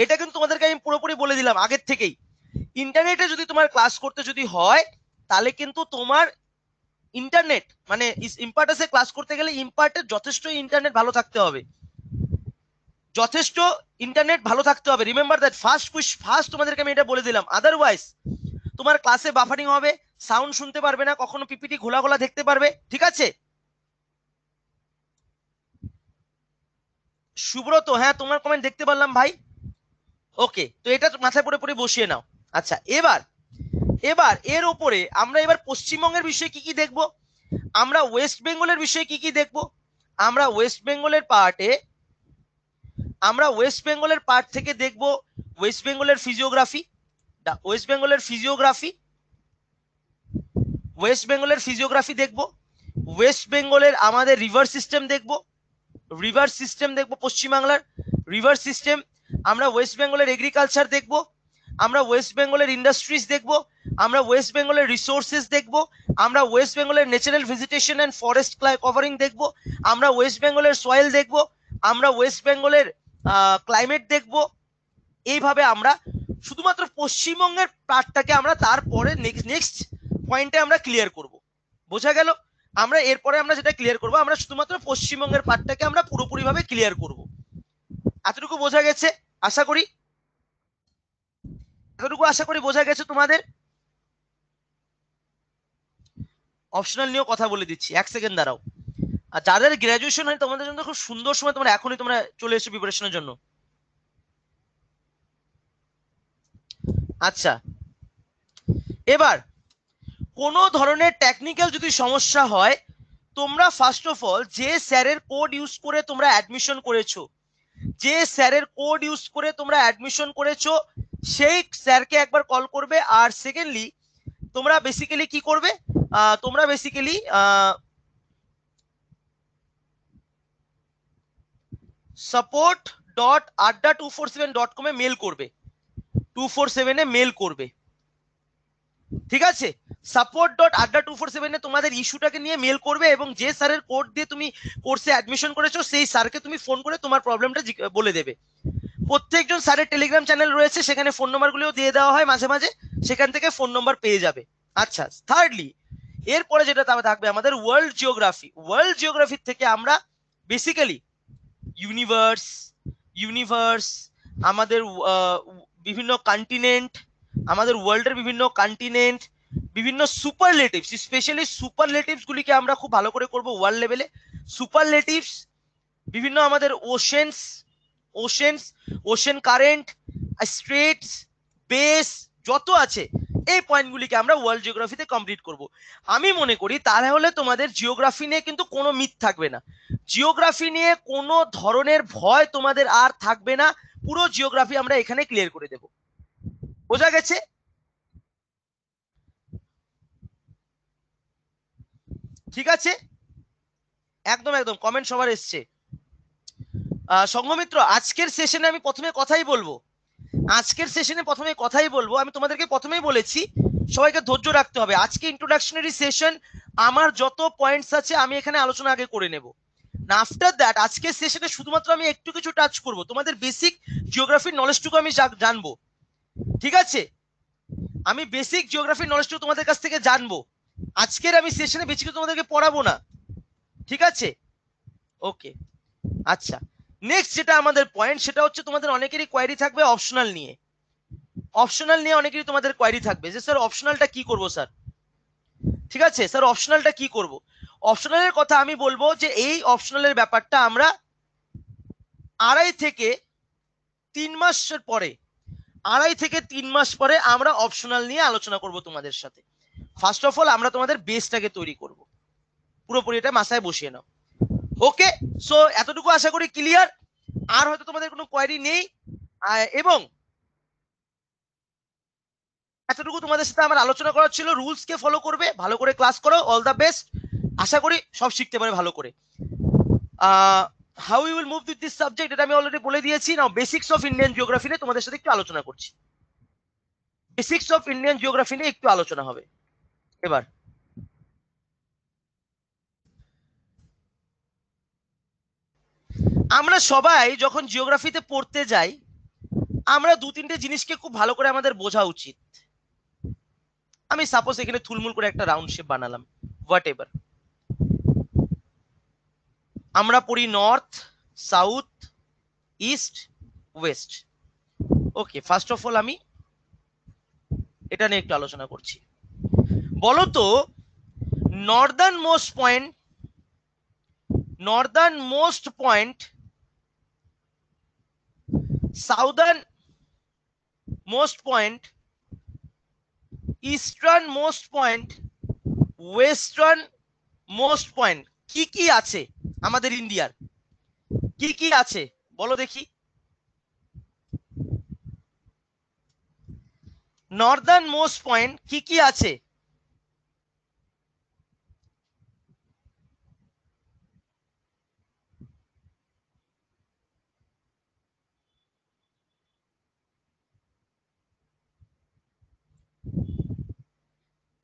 এটা কিন্তু তোমাদেরকে আমি পুরোপুরি বলে দিলাম আগের থেকেই। ইন্টারনেটে যদি তোমার ক্লাস করতে যদি হয়, তাহলে কিন্তু তোমার ইন্টারনেট মানে ইম্পার্টাসে ক্লাস করতে গেলে যথেষ্ট ইন্টারনেট ভালো থাকতে হবে, রিমেম্বার দ্যাট ফাস্ট তোমাদেরকে আমি এটা বলে দিলাম। আদারওয়াইজ তোমার ক্লাসে বাফারিং হবে, সাউন্ড শুনতে পারবে না, কখনো পিপিটি ঘোলা ঘোলা দেখতে পারবে, ঠিক আছে? সুব্রত, হ্যাঁ তোমার কমেন্ট দেখতে পারলাম ভাই। ওকে, তো এটা মাথায় পড়ে পড়ে বসিয়ে নাও। আচ্ছা, এবার এবার এর ওপরে আমরা এবার পশ্চিমবঙ্গের বিষয়ে কি কি দেখব, আমরা ওয়েস্ট বেঙ্গলের বিষয়ে কি কি দেখব। আমরা ওয়েস্ট বেঙ্গলের পার্ট থেকে দেখব ওয়েস্ট বেঙ্গলের ফিজিওগ্রাফি, দেখব ওয়েস্ট বেঙ্গলের আমাদের রিভার সিস্টেম দেখব পশ্চিমবাংলার রিভার সিস্টেম। আমরা ওয়েস্ট বেঙ্গলের এগ্রিকালচার দেখব, আমরা ওয়েস্ট বেঙ্গলের ইন্ডাস্ট্রিজ দেখব, আমরা ওয়েস্ট বেঙ্গলের রিসোর্সেস দেখব, আমরা ওয়েস্ট বেঙ্গলের natural vegetation and forest covering দেখব, আমরা ওয়েস্ট বেঙ্গলের সয়েল দেখব, আমরা ওয়েস্ট বেঙ্গলের ক্লাইমেট দেখব। এইভাবে আমরা শুধুমাত্র পশ্চিমবঙ্গের পার্টটাকে আমরা তারপরে নেক্সট পয়েন্টে আমরা ক্লিয়ার করব। বোঝা গেল? আমরা এরপরে আমরা যেটা ক্লিয়ার করব, আমরা শুধুমাত্র পশ্চিমবঙ্গের পার্টটাকে আমরা পুরোপুরিভাবে ক্লিয়ার করব। এতটুকু বোঝা গেছে আশা করি? বোঝা গেছে তোমাদের? অপশনাল নিয়েও কথা বলে দিচ্ছি, এক সেকেন্ড দাঁড়াও। আর যাদের গ্রাজুয়েশন হয় তোমাদের জন্য খুব সুন্দর সময়, তোমরা এখনই তোমরা চলে এসো প্রিপারেশনের জন্য। আচ্ছা, এবার কোনো ধরনের টেকনিক্যাল যদি সমস্যা হয়, তোমরা ফার্স্ট অফ অল যে স্যারের কোড ইউজ করে তোমরা অ্যাডমিশন করেছো, সেই স্যারকে একবার কল করবে। আর সেকেন্ডলি তোমরা বেসিক্যালি কি করবে, তোমরা বেসিক্যালি support.adda247.com এ মেল করবে, 247 এ মেল করবে, ঠিক আছে? support.adda247 এ তোমাদের ইস্যুটাকে নিয়ে মেল করবে, এবং যে স্যারের কোড দিয়ে তুমি কোর্সে অ্যাডমিশন করেছো সেই স্যারকে তুমি ফোন করে তোমার প্রবলেমটা বলে দেবে। প্রত্যেকজন স্যারের টেলিগ্রাম চ্যানেল রয়েছে, সেখানে ফোন নাম্বারগুলোও দিয়ে দেওয়া হয় মাঝে মাঝে, সেখান থেকে ফোন নাম্বার পেয়ে যাবে। আচ্ছা, থার্ডলি এরপরে যেটা থাকবে আমাদের ওয়ার্ল্ড জিওগ্রাফি থেকে আমরা বেসিক্যালি ইউনিভার্স, আমাদের বিভিন্ন কন্টিনেন্ট, আমাদের ওয়ার্ল্ডের বিভিন্ন কন্টিনেন্ট, বিভিন্ন সুপারলেটিভস, স্পেশালি সুপারলেটিভস গুলিকে আমরা খুব ভালো করে করব ওয়ার্ল্ড লেভেলে। সুপারলেটিভস, বিভিন্ন আমাদের ওশেন কারেন্ট, স্ট্রেটস, বেস যত আছে, এই পয়েন্টগুলিকে আমরা ওয়ার্ল্ড জিওগ্রাফিতে কমপ্লিট করব। আমি মনে করি তাহলে তোমাদের জিওগ্রাফি নিয়ে কিন্তু কোনো মিথ থাকবে না, জিওগ্রাফি নিয়ে কোনো ধরনের ভয় তোমাদের আর থাকবে না। পুরো জিওগ্রাফি আমরা এখানে ক্লিয়ার করে দেব। বোঝা গেছে? ঠিক আছে, একদম কমেন্ট সবার এসছে। সংঘমিত্র, আজকের সেশনে আমি প্রথমে কথাই বলবো, আমি তোমাদেরকে প্রথমেই বলেছি সবাইকে ধৈর্য রাখতে হবে। আজকে ইন্ট্রোডাকশনারি সেশন, আমার যত পয়েন্টস আছে আমি এখানে আলোচনা আগে করে নেব। আফটার দ্যাট আজকের সেশনে শুধুমাত্র আমি একটু কিছু টাচ করব, তোমাদের বেসিক জিওগ্রাফির নলেজটুকু আমি জানবো, ঠিক আছে? আমি বেসিক জিওগ্রাফির নলেজটুকু তোমাদের কাছ থেকে জানবো। আজকের আমি সেশনে বেশি কিছু তোমাদেরকে পড়াবো না, ঠিক আছে? ওকে, আচ্ছা, নেক্সট যেটা আমাদের পয়েন্ট, সেটা হচ্ছে তোমাদের অনেকেরই কোয়েরি থাকবে অপশনাল নিয়ে। অনেকেরই তোমাদের কোয়েরি থাকবে যে স্যার অপশনালটা কি করব স্যার, ঠিক আছে স্যার অপশনালটা কি করব। অপশনালের কথা আমি বলবো যে এই অপশনালের ব্যাপারটা আমরা 2.5 থেকে 3 মাসের পরে, 2.5 থেকে 3 মাস পরে আমরা অপশনাল নিয়ে আলোচনা করব তোমাদের সাথে। ফার্স্ট অফ অল আমরা তোমাদের বেসটাকে তৈরি করব, পুরোপুরি এটা মাথায় বসিয়ে নাও। ওকে, সো এতটুকু আশা করি ক্লিয়ার। আর হয়তো তোমাদের কোনো কোয়েরি নেই, এবং এতটুকু তোমাদের সাথে আমার আলোচনা করার ছিল। রুলস কে ফলো করবে, ভালো করে ক্লাস করো, অল দ্য বেস্ট। আশা করি সব শিখতে পারে ভালো করে। How you will move with this subject এটা আমি অলরেডি বলে দিয়েছি। Now basics of Indian geography নিয়ে তোমাদের সাথে একটু আলোচনা করছি। বেসিক্স অফ ইন্ডিয়ান জিওগ্রাফি নিয়ে একটু আলোচনা হবে এবার। আমরা সবাই যখন জিওগ্রাফিতে পড়তে যাই, আমরা 2-3টে জিনিসকে খুব ভালো করে আমাদের বোঝা উচিত। আমি সাপোজ এখানে থুলমুল করে একটা রাউন্ড শেপ বানালাম, হোয়াট এভার। আমরা পড়ি north, south, east, West. Okay, first of all আমি এটা নিয়ে একটু আলোচনা করছি। বলো তো Northern most point, southern most point, eastern most point, western most point কি কি আছে আমাদের ইন্ডিয়ার? কি কি আছে বলো দেখি। নর্দার্ন মোস্ট পয়েন্ট কি কি আছে?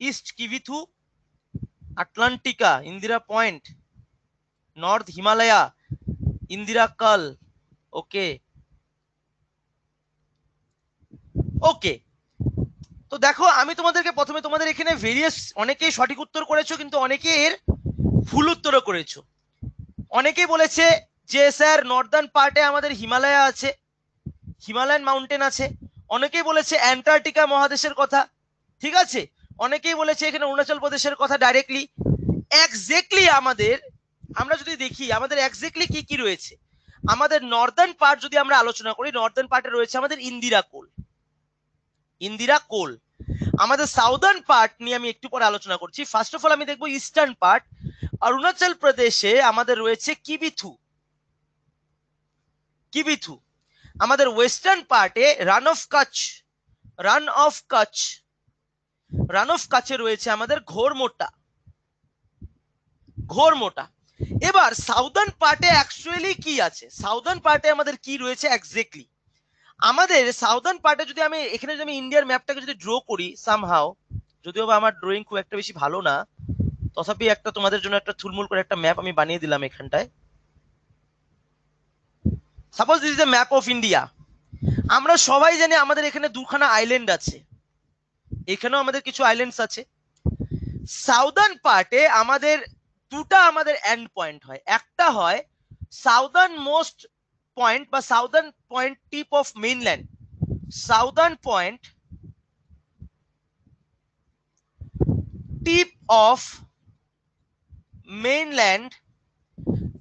ইস্ট কিভিথু, আটলান্টিকা Indira point, north Himalaya Indira col. Okay ওকে, তো দেখো আমি তোমাদেরকে প্রথমে তোমাদের এখানে ভেরিয়াস, অনেকেই সঠিক উত্তর করেছো কিন্তু অনেকে এর ভুল উত্তরও করেছো। অনেকেই বলেছে যে স্যার নর্দার্ন পার্টে আমাদের হিমালয় আছে, হিমালয়ান মাউন্টেন আছে। অনেকেই বলেছে অ্যান্টার্কটিকা মহাদেশের কথা, ঠিক আছে। অনেকেই বলেছে এখানে অরুণাচল প্রদেশের কথা ডাইরেক্টলি। এক্স্যাক্টলি আমাদের, আমরা যদি দেখি আমাদের এক্স্যাক্টলি কি কি রয়েছে, আমাদের নর্দার্ন পার্ট যদি আমরা আলোচনা করি, নর্দার্ন পার্টে রয়েছে আমাদের ইন্দিরা কোল, ইন্দিরা কোল। আমাদের সাউদার্ন পার্ট নিয়ে আমি একটু পরে আলোচনা করছি। ফার্স্ট অফ অল আমি দেখবো ইস্টার্ন পার্ট, অরুণাচল প্রদেশে আমাদের রয়েছে কিবিথু, কিবিথু। আমাদের ওয়েস্টার্ন পার্টে run of Kutch, run of Kutch, run of কচ্ছে রয়েছে আমাদের ঘোরমোটা, ঘোরমোটা। এবার সাউদার্ন পার্টে অ্যাকচুয়ালি কি আছে, সাউদার্ন পার্টে আমাদের কি রয়েছে এক্স্যাক্টলি? আমাদের সাউদার্ন পার্টে যদি আমি এখানে যদি আমি ইন্ডিয়ার ম্যাপটাকে যদি ড্র করি সামহাও, যদিও বা আমার ড্রয়িং খুব একটা বেশি ভালো না, তথাপি একটা তোমাদের জন্য একটা থুলমুল করে একটা ম্যাপ আমি বানিয়ে দিলাম এখানটায়। Suppose this is the map of India. আমরা সবাই জানি আমাদের এখানে দুখানা আইল্যান্ড আছে, এখানেও আমাদের কিছু আইল্যান্ডস আছে। সাউদার্ন পার্টে আমাদের দুটা আমাদের এন্ড পয়েন্ট হয়, একটা হয় সাউদার্ন মোস্ট পয়েন্ট বা southern point tip of mainland, southern point tip of mainland,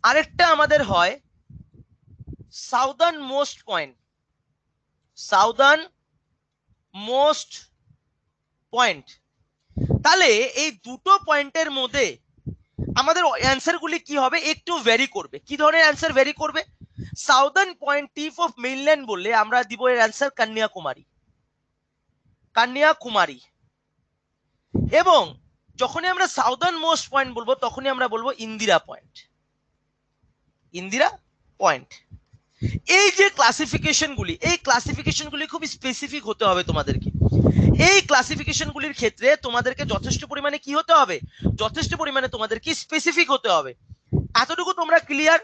আরেকটা আমাদের হয় southern most point, southern most point. তাহলে এই দুটো পয়েন্টের মধ্যে আমাদের অ্যান্সার গুলি কি হবে, একটু ভ্যারি করবে। কি ধরনের অ্যান্সার ভ্যারি করবে? Southern point tip of mainland বললে আমরা দিব এর অ্যান্সার কন্যাকুমারী, কন্যাকুমারী। এবং যখনই আমরা সাউদার্ন মোস্ট পয়েন্ট বলবো তখনই আমরা বলবো ইন্দিরা পয়েন্ট, ইন্দিরা পয়েন্ট। এই যে ক্লাসিফিকেশন গুলি, এই ক্লাসিফিকেশন গুলি খুব স্পেসিফিক হতে হবে তোমাদেরকে। এই ক্লাসিফিকেশন গুলির ক্ষেত্রে তোমাদেরকে যথেষ্ট পরিমাণে কি হতে হবে, যথেষ্ট পরিমাণে তোমাদেরকে স্পেসিফিক হতে হবে। এতটুকু তোমরা ক্লিয়ার?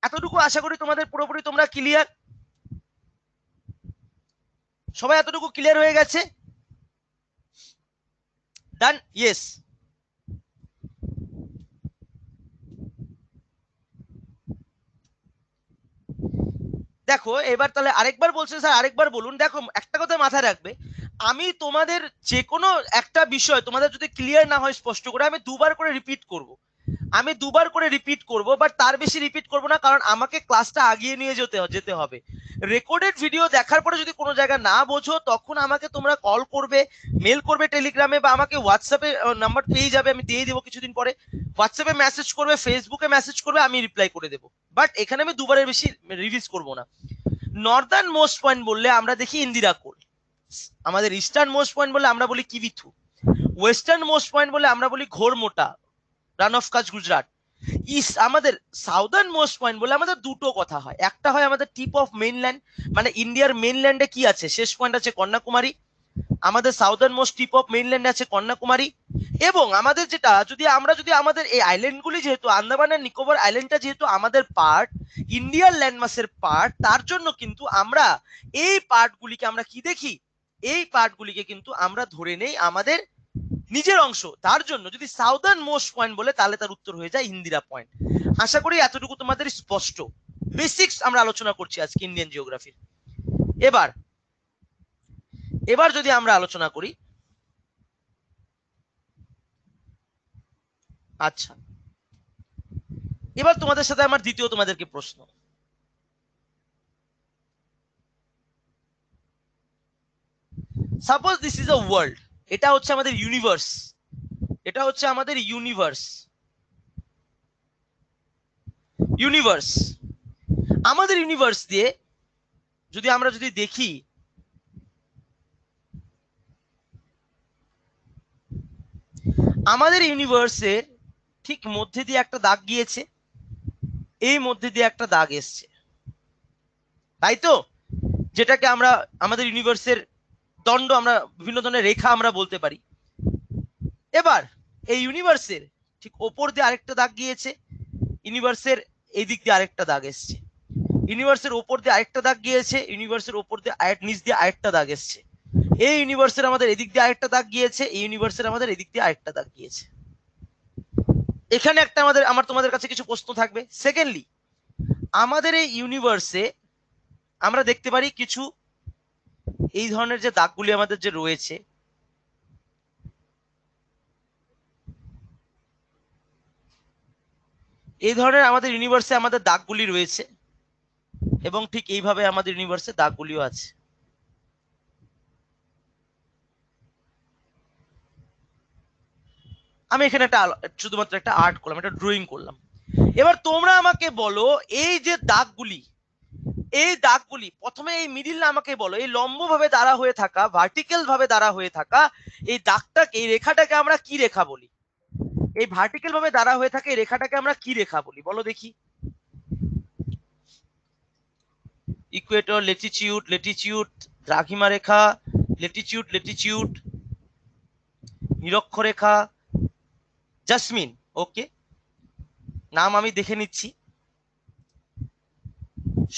এতটুকু আশা করি তোমাদের পুরোপুরি তোমরা ক্লিয়ার, সবাই এতটুকু ক্লিয়ার হয়ে গেছে? ডান, ইয়েস। দেখো এবার তাহলে আরেকবার বলছে স্যার, আরেকবার বলুন। দেখো একটা কথা মাথায় রাখবে, আমি তোমাদের যে কোনো একটা বিষয় তোমাদের যদি ক্লিয়ার না হয় স্পষ্ট করে, আমি দুবার করে রিপিট করব, আমি দুবার করে রিপিট করব, বাট তার বেশি রিপিট করব না, কারণ আমাকে ক্লাসটা আগিয়ে নিয়ে যেতে হবে। রেকর্ডেড ভিডিও দেখার পরে যদি কোনো জায়গা না বোঝো তখন আমাকে তোমরা কল করবে, মেল করবে টেলিগ্রামে, বা আমাকে হোয়াটসঅ্যাপে নাম্বার পেয়ে যাবে, আমি দিয়ে দেবো কিছুদিন পরে। হোয়াটসঅ্যাপে মেসেজ করবে, ফেসবুকে মেসেজ করবে, আমি রিপ্লাই করে দেবো। বাট এখানে আমি দুবারের বেশি রিভিজ করবো না। নর্দার্ন মোস্ট পয়েন্ট বললে আমরা দেখি ইন্দিরা কোল, আমাদের ইস্টার্ন মোস্ট পয়েন্ট বলে আমরা বলি কিবিথু, ওয়েস্টার্ন মোস্ট পয়েন্ট বলে আমরা বলি ঘোরমোটা, রান অফ কাচ গুজরাট। আমাদের সাউদার্ন মোস্ট পয়েন্ট বলে আমাদের দুটো কথা হয়, একটা হয় আমাদের টিপ অফ মেইনল্যান্ড, মানে ইন্ডিয়ার মেইনল্যান্ডে কি আছে শেষ পয়েন্ট আছে কন্যাকুমারী, আমাদের সাউদার্ন মোস্ট টিপ অফ মেইনল্যান্ডে আছে কন্যাকুমারী। এবং আমাদের যেটা যদি আমাদের এই আইল্যান্ডগুলি, যেহেতু আন্দামান আর নিকোবর আইল্যান্ডটা যেহেতু আমাদের পার্ট, ইন্ডিয়ান ল্যান্ডমাসের পার্ট, তার জন্য কিন্তু আমরা এই পার্টগুলিকে আমরা কি দেখি, এই পার্টগুলিকে কিন্তু আমরা ধরে নেই আমাদের নিজের অংশ। তার জন্য যদি সাউদার্ন মোস্ট পয়েন্ট বলে তাহলে তার উত্তর হয়ে যায় ইন্দিরা পয়েন্ট। আশা করি এতটুকু তোমাদের স্পষ্ট। বেসিক্স আমরা আলোচনা করছি আজকে ইন্ডিয়ান জিওগ্রাফির। এবার যদি আমরা আলোচনা করি, আচ্ছা এবার তোমাদের সাথে আমার দ্বিতীয় তোমাদেরকে প্রশ্ন, suppose this is a world, এটা হচ্ছে আমাদের ইউনিভার্স, এটা হচ্ছে আমাদের ইউনিভার্স, ইউনিভার্স আমাদের ইউনিভার্স দিয়ে যদি আমরা যদি দেখি, আমাদের ইউনিভার্সের ঠিক মধ্যে দিয়ে একটা দাগ গিয়েছে, এই মধ্যে দিয়ে একটা দাগ এসছে, তাই তো, যেটাকে আমরা আমাদের ইউনিভার্সের দণ্ড, আমরা বিভিন্ন ধরনের রেখা আমরা বলতে পারি। এবার এই ইউনিভার্সের ঠিক ওপর দিয়ে আরেকটা দাগ গিয়েছে, ইউনিভার্সের এই দিক দিয়ে আরেকটা দাগ এসছে, ইউনিভার্সের ওপর দিয়ে আরেকটা দাগ গিয়েছে, ইউনিভার্সের ওপর দিয়ে নিচ দিয়ে আরেকটা দাগ এসছে, এই ইউনিভার্সের আমাদের এদিক দিয়ে আরেকটা দাগ গিয়েছে, এই ইউনিভার্সের আমাদের এদিক দিয়ে আরেকটা দাগ গিয়েছে। এখানে একটা আমার তোমাদের কাছে কিছু প্রশ্ন থাকবে। সেকেন্ডলি, আমাদের এই ইউনিভার্সে আমরা দেখতে পারি কিছু এই ধরনের যে দাগগুলি আমাদের যে রয়েছে, এই ধরনের আমাদের ইউনিভার্সে আমাদের দাগগুলি রয়েছে, এবং ঠিক এইভাবে আমাদের ইউনিভার্সে দাগগুলিও আছে। আমি এখানে একটা শুধুমাত্র একটা আর্ট করলাম, একটা ড্রয়িং করলাম। এবার তোমরা আমাকে বলো, এই যে দাগগুলি, এই দাগগুলি প্রথমে এই মিডিল আমাকে বলো, এই লম্ব ভাবে দাঁড়া হয়ে থাকা, ভার্টিক্যাল ভাবে দাঁড়া হয়ে থাকা এই দাগটাকে, এই রেখাটাকে আমরা কি রেখা বলি? এই ভার্টিক্যাল ভাবে দাঁড়া হয়ে থাকে এই রেখাটাকে আমরা কি রেখা বলি বলো দেখি? ইকুয়েটর, লেটিটিউড, লেটিটিউড, দ্রাঘিমা রেখা, লেটিটিউড, লেটিটিউড, নিরক্ষরেখা, জাসমিন। ওকে, নাম আমি দেখে নিচ্ছি।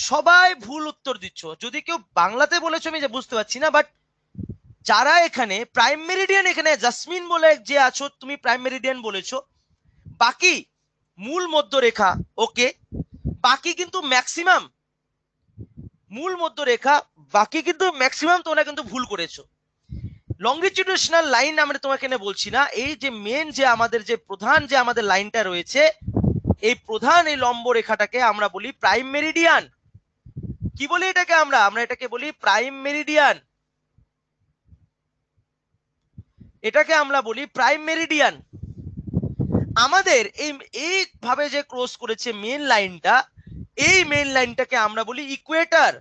সবাই ভুল উত্তর দিচ্ছ। যদি কেউ বাংলাতে বলেছো আমি যে বুঝতে পারছি না, বাট যারা এখানে প্রাইম মেরিডিয়ান, এখানে জাসমিন বলে যে আছো তুমি প্রাইম মেরিডিয়ান বলেছো, বাকি মূল মধ্যরেখা, ওকে, বাকি কিন্তু ম্যাক্সিমাম মূল মধ্যরেখা, বাকি কিন্তু ম্যাক্সিমাম তোমরা কিন্তু ভুল করেছো। লংগিটিউডনাল লাইন আমরা তোমাকে এখানে বলছি না, এই যে মেন যে আমাদের যে প্রধান যে আমাদের লাইনটা রয়েছে, এই প্রধান এই লম্ব রেখাটাকে আমরা বলি প্রাইম মেরিডিয়ান। কি বলি এটাকে? আমরা এটাকে বলি প্রাইম মেরিডিয়ান, এটাকে আমরা বলি প্রাইম মেরিডিয়ান। আমাদের এইভাবে যে ক্রস করেছে মেন লাইনটা, এই মেন লাইনটাকে আমরা বলি ইকুয়েটর।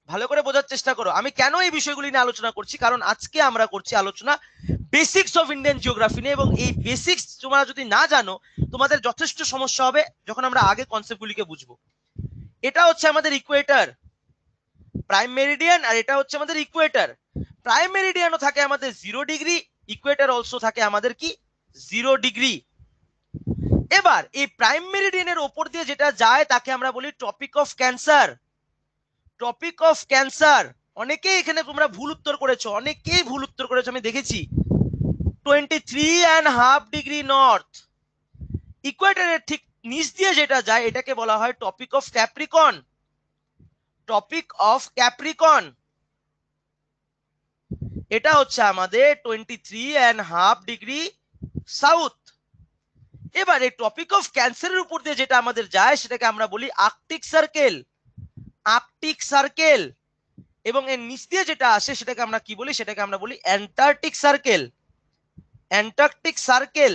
ভালো করে বোঝার চেষ্টা করো আমি কেন এই বিষয়গুলি নিয়ে আলোচনা করছি, কারণ আজকে আমরা করছি আলোচনা বেসিক্স অফ ইন্ডিয়ান জিওগ্রাফি নিয়ে, এবং এই বেসিক্স তোমরা যদি না জানো তোমাদের যথেষ্ট সমস্যা হবে যখন আমরা আগে কনসেপ্টগুলিকে বুঝবো। এটা হচ্ছে আমাদের ইকুয়েটর, প্রাইম মেরিডিয়ান, আর এটা হচ্ছে আমাদের ইকুয়েটর। প্রাইম মেরিডিয়ানও থাকে আমাদের 0 ডিগ্রি, ইকুয়েটর অলসো থাকে আমাদের কি 0 ডিগ্রি। এবার এই প্রাইম মেরিডিয়ানের ওপর দিয়ে যেটা যায় তাকে আমরা বলি topic of cancer. Topic of cancer, অনেকেই এখানে তোমরা ভুল উত্তর করেছো, অনেকেই ভুল উত্তর করেছো আমি দেখেছি। 23.5 ডিগ্রি নর্থ, ইকুয়েটরের ঠিক নিচ দিয়ে যেটা যায় এটাকে বলা হয় topic of Capricorn. Topic of Capricorn, এটা হচ্ছে আমাদের 23.5 ডিগ্রি সাউথ। এবার এই টপিক অফ ক্যান্সারের উপর দিয়ে যেটা আমাদের যায় সেটাকে আমরা বলি আর্কটিক সার্কেল, আর্কটিক সার্কেল। এবং এর নিচ দিয়ে যেটা আসে সেটাকে আমরা কি বলি? সেটাকে আমরা বলি Antarctic circle, Antarctic circle.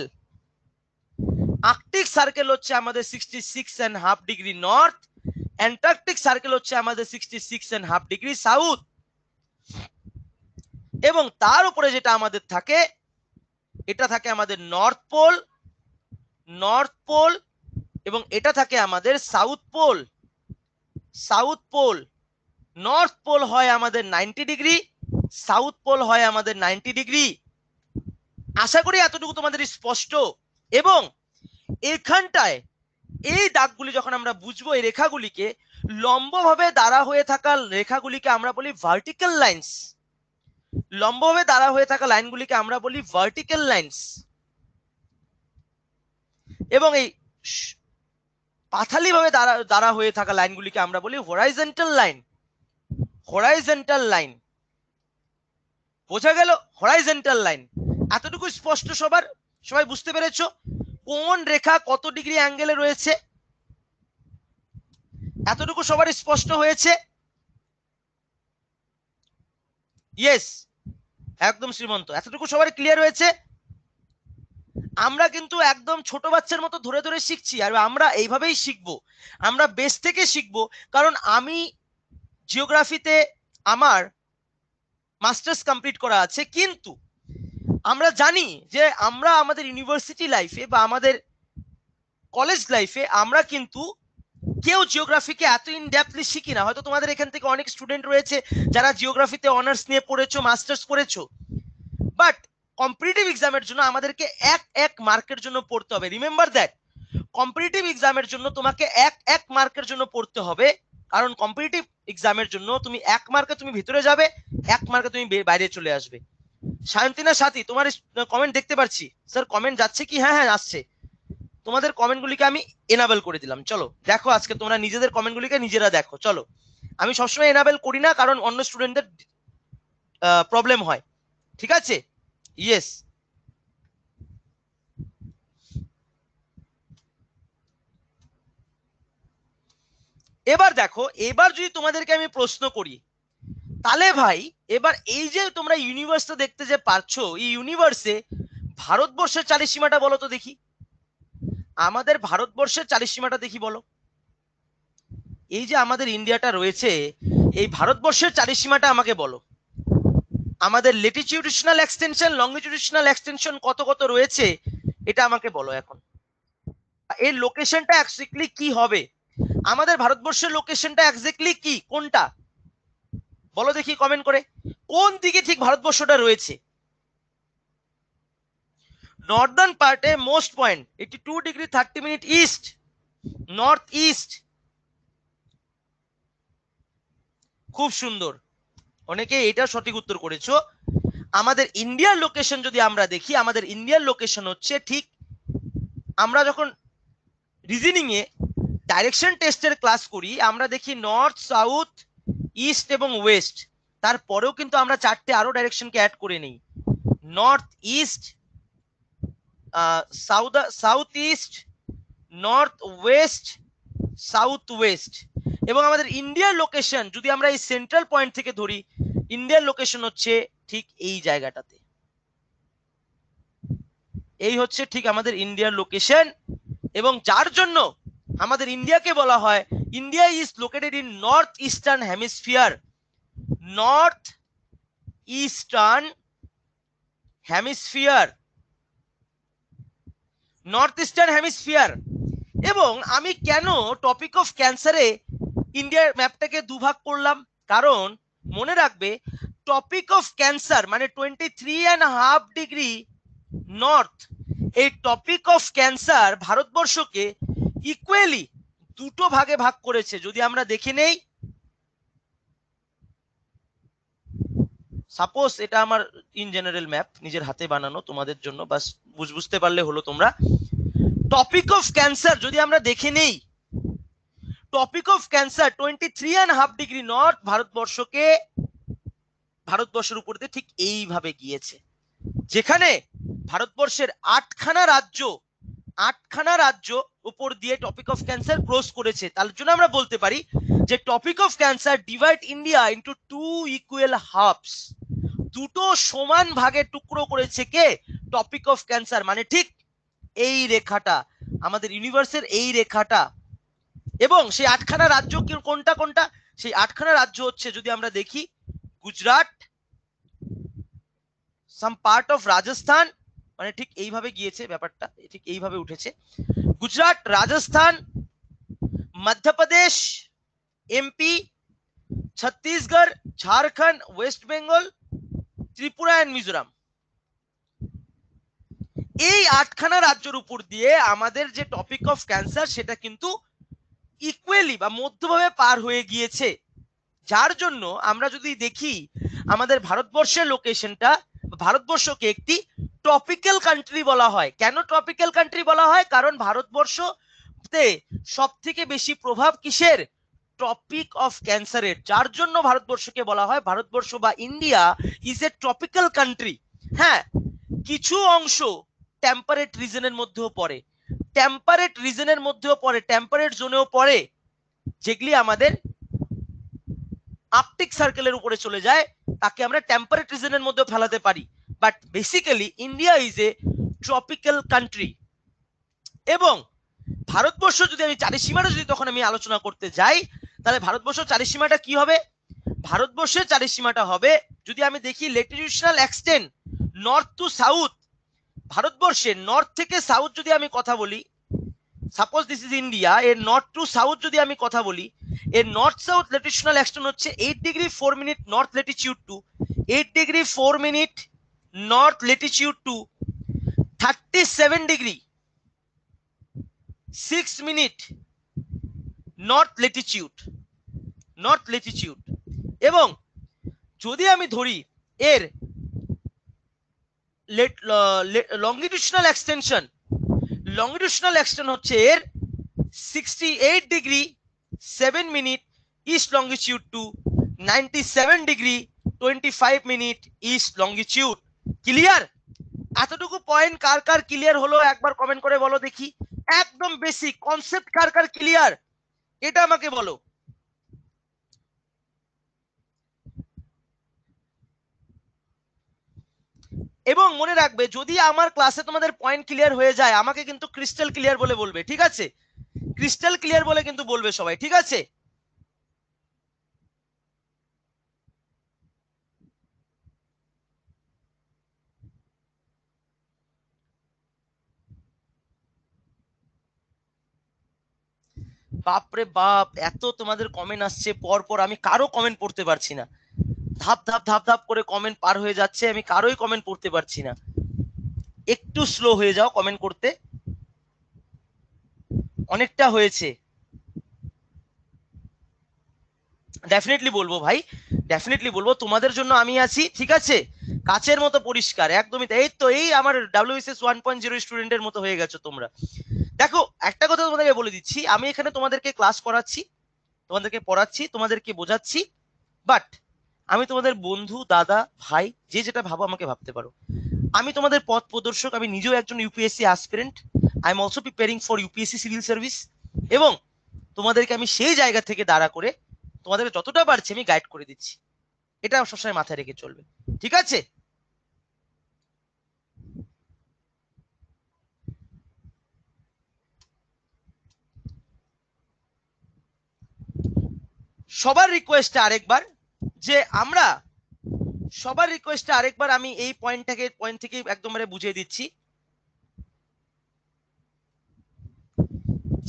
Arctic circle হচ্ছে আমাদের 66.5 ডিগ্রি নর্থ, অ্যান্টার্কটিক সার্কেল হচ্ছে আমাদের 66.5 ডিগ্রি সাউথ। এবং তার উপরে যেটা আমাদের থাকে এটা থাকে আমাদের নর্থ পোল, নর্থ পোল, এবং এটা থাকে আমাদের south pole, south pole. North pole হয় আমাদের 90 ডিগ্রি, সাউথ পোল হয় আমাদের 90 ডিগ্রি। আশা করি এতটুকু তোমাদের স্পষ্ট। এবং এখানটায় এই দাগগুলি যখন আমরা বুঝবো, এই রেখাগুলিকে লম্বভাবে দাঁড়া হয়ে থাকা রেখাগুলিকে আমরা বলি ভার্টিক্যাল লাইন্স। লম্বভাবে দাঁড়া হয়ে থাকা লাইনগুলিকে আমরা বলি ভার্টিক্যাল লাইন্স, এবং এই পাথালি ভাবে দাঁড়া হয়ে থাকা লাইনগুলিকে আমরা বলি হরাইজন্টাল লাইন, হরাইজন্টাল লাইন। বোঝা গেল? হরাইজন্টাল লাইন, এতটুকু স্পষ্ট সবার? সবাই বুঝতে পেরেছো কোন রেখা কত ডিগ্রি অ্যাঙ্গেলে রয়েছে? এতটুকু সবার স্পষ্ট হয়েছে? ইয়েস, একদম শ্রীমন্ত, এতটুকু সবার ক্লিয়ার হয়েছে? আমরা কিন্তু একদম ছোট বাচ্চার মতো ধরে ধরে শিখছি, আর আমরা এইভাবেই শিখবো, আমরা বেস থেকে শিখবো। কারণ আমি জিওগ্রাফিতে আমার মাস্টার্স কমপ্লিট করা আছে, কিন্তু আমরা জানি যে আমরা আমাদের ইউনিভার্সিটি লাইফে বা আমাদের কলেজ লাইফে আমরা কিন্তু কেউ জিওগ্রাফিকে এত ইন ডেপথলি শিখি না। হয়তো তোমাদের এখান থেকে অনেক স্টুডেন্ট রয়েছে যারা জিওগ্রাফিতে অনার্স নিয়ে পড়েছো, মাস্টার্স করেছো, বাট কম্পিটিটিভ এক্সামের জন্য আমাদেরকে এক এক মার্কের জন্য পড়তে হবে। রিমেম্বার দ্যাট, কম্পিটিটিভ এক্সামের জন্য তোমাকে এক এক মার্কের জন্য পড়তে হবে। কারণ কম্পিটিটিভ এক্সামের জন্য তুমি এক মার্কে তুমি ভিতরে যাবে, এক মার্কে তুমি বাইরে চলে আসবে। শান্তিনা সাথী, তোমার কমেন্ট দেখতে পাচ্ছি। স্যার কমেন্ট যাচ্ছে কি? হ্যাঁ হ্যাঁ আসছে। তোমাদের কমেন্টগুলিকে আমি এনাবেল করে দিলাম। চলো দেখো, আজকে তোমরা নিজেদের কমেন্টগুলিকে নিজেরা দেখো। চলো, আমি সবসময় এনাবেল করি না, কারণ অন্য স্টুডেন্টদের প্রবলেম হয়। ঠিক আছে? ইয়েস। এবার দেখো, এবার যদি তোমাদেরকে আমি প্রশ্ন করি, তাহলে ভাই এবার এই যে তোমরা ইউনিভার্সটা দেখতে যে পারছো, এই ইউনিভার্সে ভারতবর্ষের চালিশ সীমাটা বলো তো দেখি। আমাদের ভারতবর্ষের চালিশ সীমাটা দেখি বলো। এই যে আমাদের ইন্ডিয়াটা রয়েছে, এই ভারতবর্ষের চালিশ সীমাটা আমাকে বলো। আমাদের লেটিটিউডিশনাল এক্সটেনশন, লংগিটিউডিশনাল এক্সটেনশন কত কত রয়েছে, এটা আমাকে বলো এখন। এর লোকেশনটা এক্স্যাক্টলি কি হবে? আমাদের ভারতবর্ষের লোকেশনটা এক্স্যাক্টলি কি, কোনটা বলো দেখি কমেন্ট করে। কোন দিকে ঠিক ভারতবর্ষটা রয়েছে? নর্দার্ন পার্টে most point 82 degree 30 minute east, north east. খুব সুন্দর, অনেকে এটা সঠিক উত্তর করেছো। আমাদের ইন্ডিয়ার লোকেশন যদি আমরা দেখি, আমাদের ইন্ডিয়ার লোকেশন হচ্ছে ঠিক, আমরা যখন রিজনিং এ ডাইরেকশন টেস্টের ক্লাস করি আমরা দেখি নর্থ, সাউথ, ইস্ট এবং ওয়েস্ট। তারপরেও কিন্তু আমরা চারটে আরো ডাইরেকশনকে অ্যাড করে নিই, north east, south east, north West, south West. এবং আমাদের ইন্ডিয়ার লোকেশন যদি আমরা এই সেন্ট্রাল পয়েন্ট থেকে ধরি, ইন্ডিয়ার লোকেশন হচ্ছে ঠিক এই জায়গাটাতে। এই হচ্ছে ঠিক আমাদের ইন্ডিয়ার লোকেশন, এবং যার জন্য আমাদের ইন্ডিয়াকে বলা হয় India is located in north eastern hemisphere, north eastern hemisphere, north eastern hemisphere. এবং আমি কেন টপিক অফ ক্যান্সারে ইন্ডিয়ার ম্যাপটাকে দুভাগ করলাম, কারণ মনে রাখবে টপিক অফ ক্যান্সার মানে 23.5 ডিগ্রি নর্থ, এই টপিক অফ ক্যান্সার ভারতবর্ষকে ইকুয়ালি দুটো ভাগে ভাগ করেছে। যদি আমরা দেখে নেই, সাপোজ এটা আমার ইন জেনারেল ম্যাপ নিজের হাতে বানানো তোমাদের জন্য, বাস বুঝতে পারলে হলো তোমরা। টপিক অফ ক্যান্সার যদি আমরা দেখে নেই, topic of cancer 23.5 degree north ভারতবর্ষকে, ভারতবর্ষের উপর দিয়ে ঠিক এইভাবে গিয়েছে, যেখানে ভারতবর্ষের আটখানা রাজ্য উপর দিয়ে টপিক অফ ক্যান্সার ক্রস করেছে। তার জন্য আমরা বলতে পারি যে tropic of cancer divide India into two equal halves, দুটো সমান ভাগে টুকরো করেছে কে? Topic of cancer. মানে ঠিক এই রেখাটা, আমাদের ইউনিভার্সের এই রেখাটা। এবং সেই আটখানা রাজ্য কোনটা কোনটা? সেই আটখানা রাজ্য হচ্ছে, যদি আমরা দেখি, Gujarat, some part of Rajasthan, মানে ঠিক এইভাবে গিয়েছে ব্যাপারটা, ঠিক এইভাবে উঠেছে, গুজরাট, রাজস্থান, মধ্যপ্রদেশ, এমপি, ছত্তিশগড়, ঝাড়খণ্ড, ওয়েস্ট বেঙ্গল, ত্রিপুরা এন্ড মিজোরাম। এই আটখানা রাজ্যের উপর দিয়ে আমাদের যে টপিক অফ ক্যান্সার সেটা কিন্তু ইকুয়ালি বা মধ্যভাবে পার হয়ে গিয়েছে। যার জন্য আমরা যদি দেখি আমাদের ভারতবর্ষের লোকেশনটা, ভারতবর্ষকে একটি টপিক্যাল কান্ট্রি বলা হয়। কেন টপিক্যাল কান্ট্রি বলা হয়? কারণ ভারতবর্ষতে সব থেকে বেশি প্রভাব কিসের? টপিক অফ ক্যান্সারের, যার জন্য ভারতবর্ষকে বলা হয় ভারতবর্ষ বা India is a tropical country. হ্যাঁ, কিছু অংশ টেম্পারেট রিজনের মধ্যেও পড়ে, টেম্পারেট রিজনের মধ্যেও পড়ে, টেম্পারেট জোনেও পড়ে, যেগুলি আমাদের আর্কটিক সার্কেলের উপরে চলে যায়, তাকে আমরা টেম্পারেট রিজনের মধ্যে ফেলাতে পারি। But basically India is a tropical country. এবং ভারতবর্ষ যদি আমি চারিসীমাটা যদি তখন আমি আলোচনা করতে যাই, তাহলে ভারতবর্ষ চারিসীমাটা কি হবে? ভারতবর্ষের চারিসীমাটা হবে, যদি আমি দেখি ল্যাটিটিউডনাল এক্সটেন্ট নর্থ টু সাউথ, ভারতবর্ষের নর্থ থেকে সাউথ যদি আমি কথা বলি, সাপোজ দিস ইজ ইন্ডিয়া, এর নর্থ টু সাউথ যদি আমি কথা বলি, এর নর্থ সাউথ ল্যাটিটিউডনাল এক্সটেন্ট হচ্ছে 8 degree 4 minute north latitude to 8 degree 4 minute north latitude to 37 degree 6 minute north latitude. এবং যদি আমি ধরি এর লংগিটিউডনাল এক্সটেনশন হচ্ছে এর 68 degree 7 minute east longitude to 97 degree 25 minute east longitude. Clear? এতটুকু পয়েন্ট কার কার ক্লিয়ার হলো একবার কমেন্ট করে বলো দেখি। একদম বেসিক কনসেপ্ট কার কার ক্লিয়ার এটা আমাকে বলো। এবং মনে রাখবে, যদি আমার ক্লাসে তোমাদের পয়েন্ট ক্লিয়ার হয়ে যায় আমাকে কিন্তু ক্রিস্টাল ক্লিয়ার বলে বলবে, ঠিক আছে? ক্রিস্টাল ক্লিয়ার বলে কিন্তু বলবে সবাই, ঠিক আছে? বাপরে বাপ, এত তোমাদের কমেন্ট আসছে পর পর, আমি কারো কমেন্ট পড়তে পারছি না। ধাপ ধাপ ধাপ ধাপ করে কমেন্ট পার হয়ে যাচ্ছে, আমি কারোই কমেন্ট পড়তে পারছি না। একটু স্লো হয়ে যাও কমেন্ট করতে, অনেকটা হয়েছে। ডেফিনেটলি বলবো ভাই, ডেফিনেটলি বলবো, তোমাদের জন্য আমি আছি, ঠিক আছে? কাচের মতো পরিষ্কার, একদমই। এই তো, এই আমার WBCS 1.0 স্টুডেন্টের মতো হয়ে গেছো তোমরা। দেখো, একটা কথা তোমাদেরকে বলে দিচ্ছি, আমি এখানে তোমাদেরকে ক্লাস করাচ্ছি, তোমাদেরকে পড়াচ্ছি, তোমাদেরকে বোঝাচ্ছি, বাট আমি তোমাদের বন্ধু, দাদা, ভাই, যে যেটা ভাবো আমাকে ভাবতে পারো। আমি তোমাদের পথ প্রদর্শক, আমি নিজেও একজন UPSC aspirant, I am also preparing for UPSC civil service. এবং তোমাদেরকে আমি সেই জায়গা থেকে দাঁড়া করে তোমাদেরকে যতটা পারছি আমি গাইড করে দিচ্ছি, এটা সবসময় মাথায় রেখে চলবে, ঠিক আছে? সবার রিকোয়েস্টে আরেকবার, যে আমরা সবার রিকোয়েস্টে আরেকবার আমি এই পয়েন্ট থেকে একদমবারে বুঝিয়ে দিচ্ছি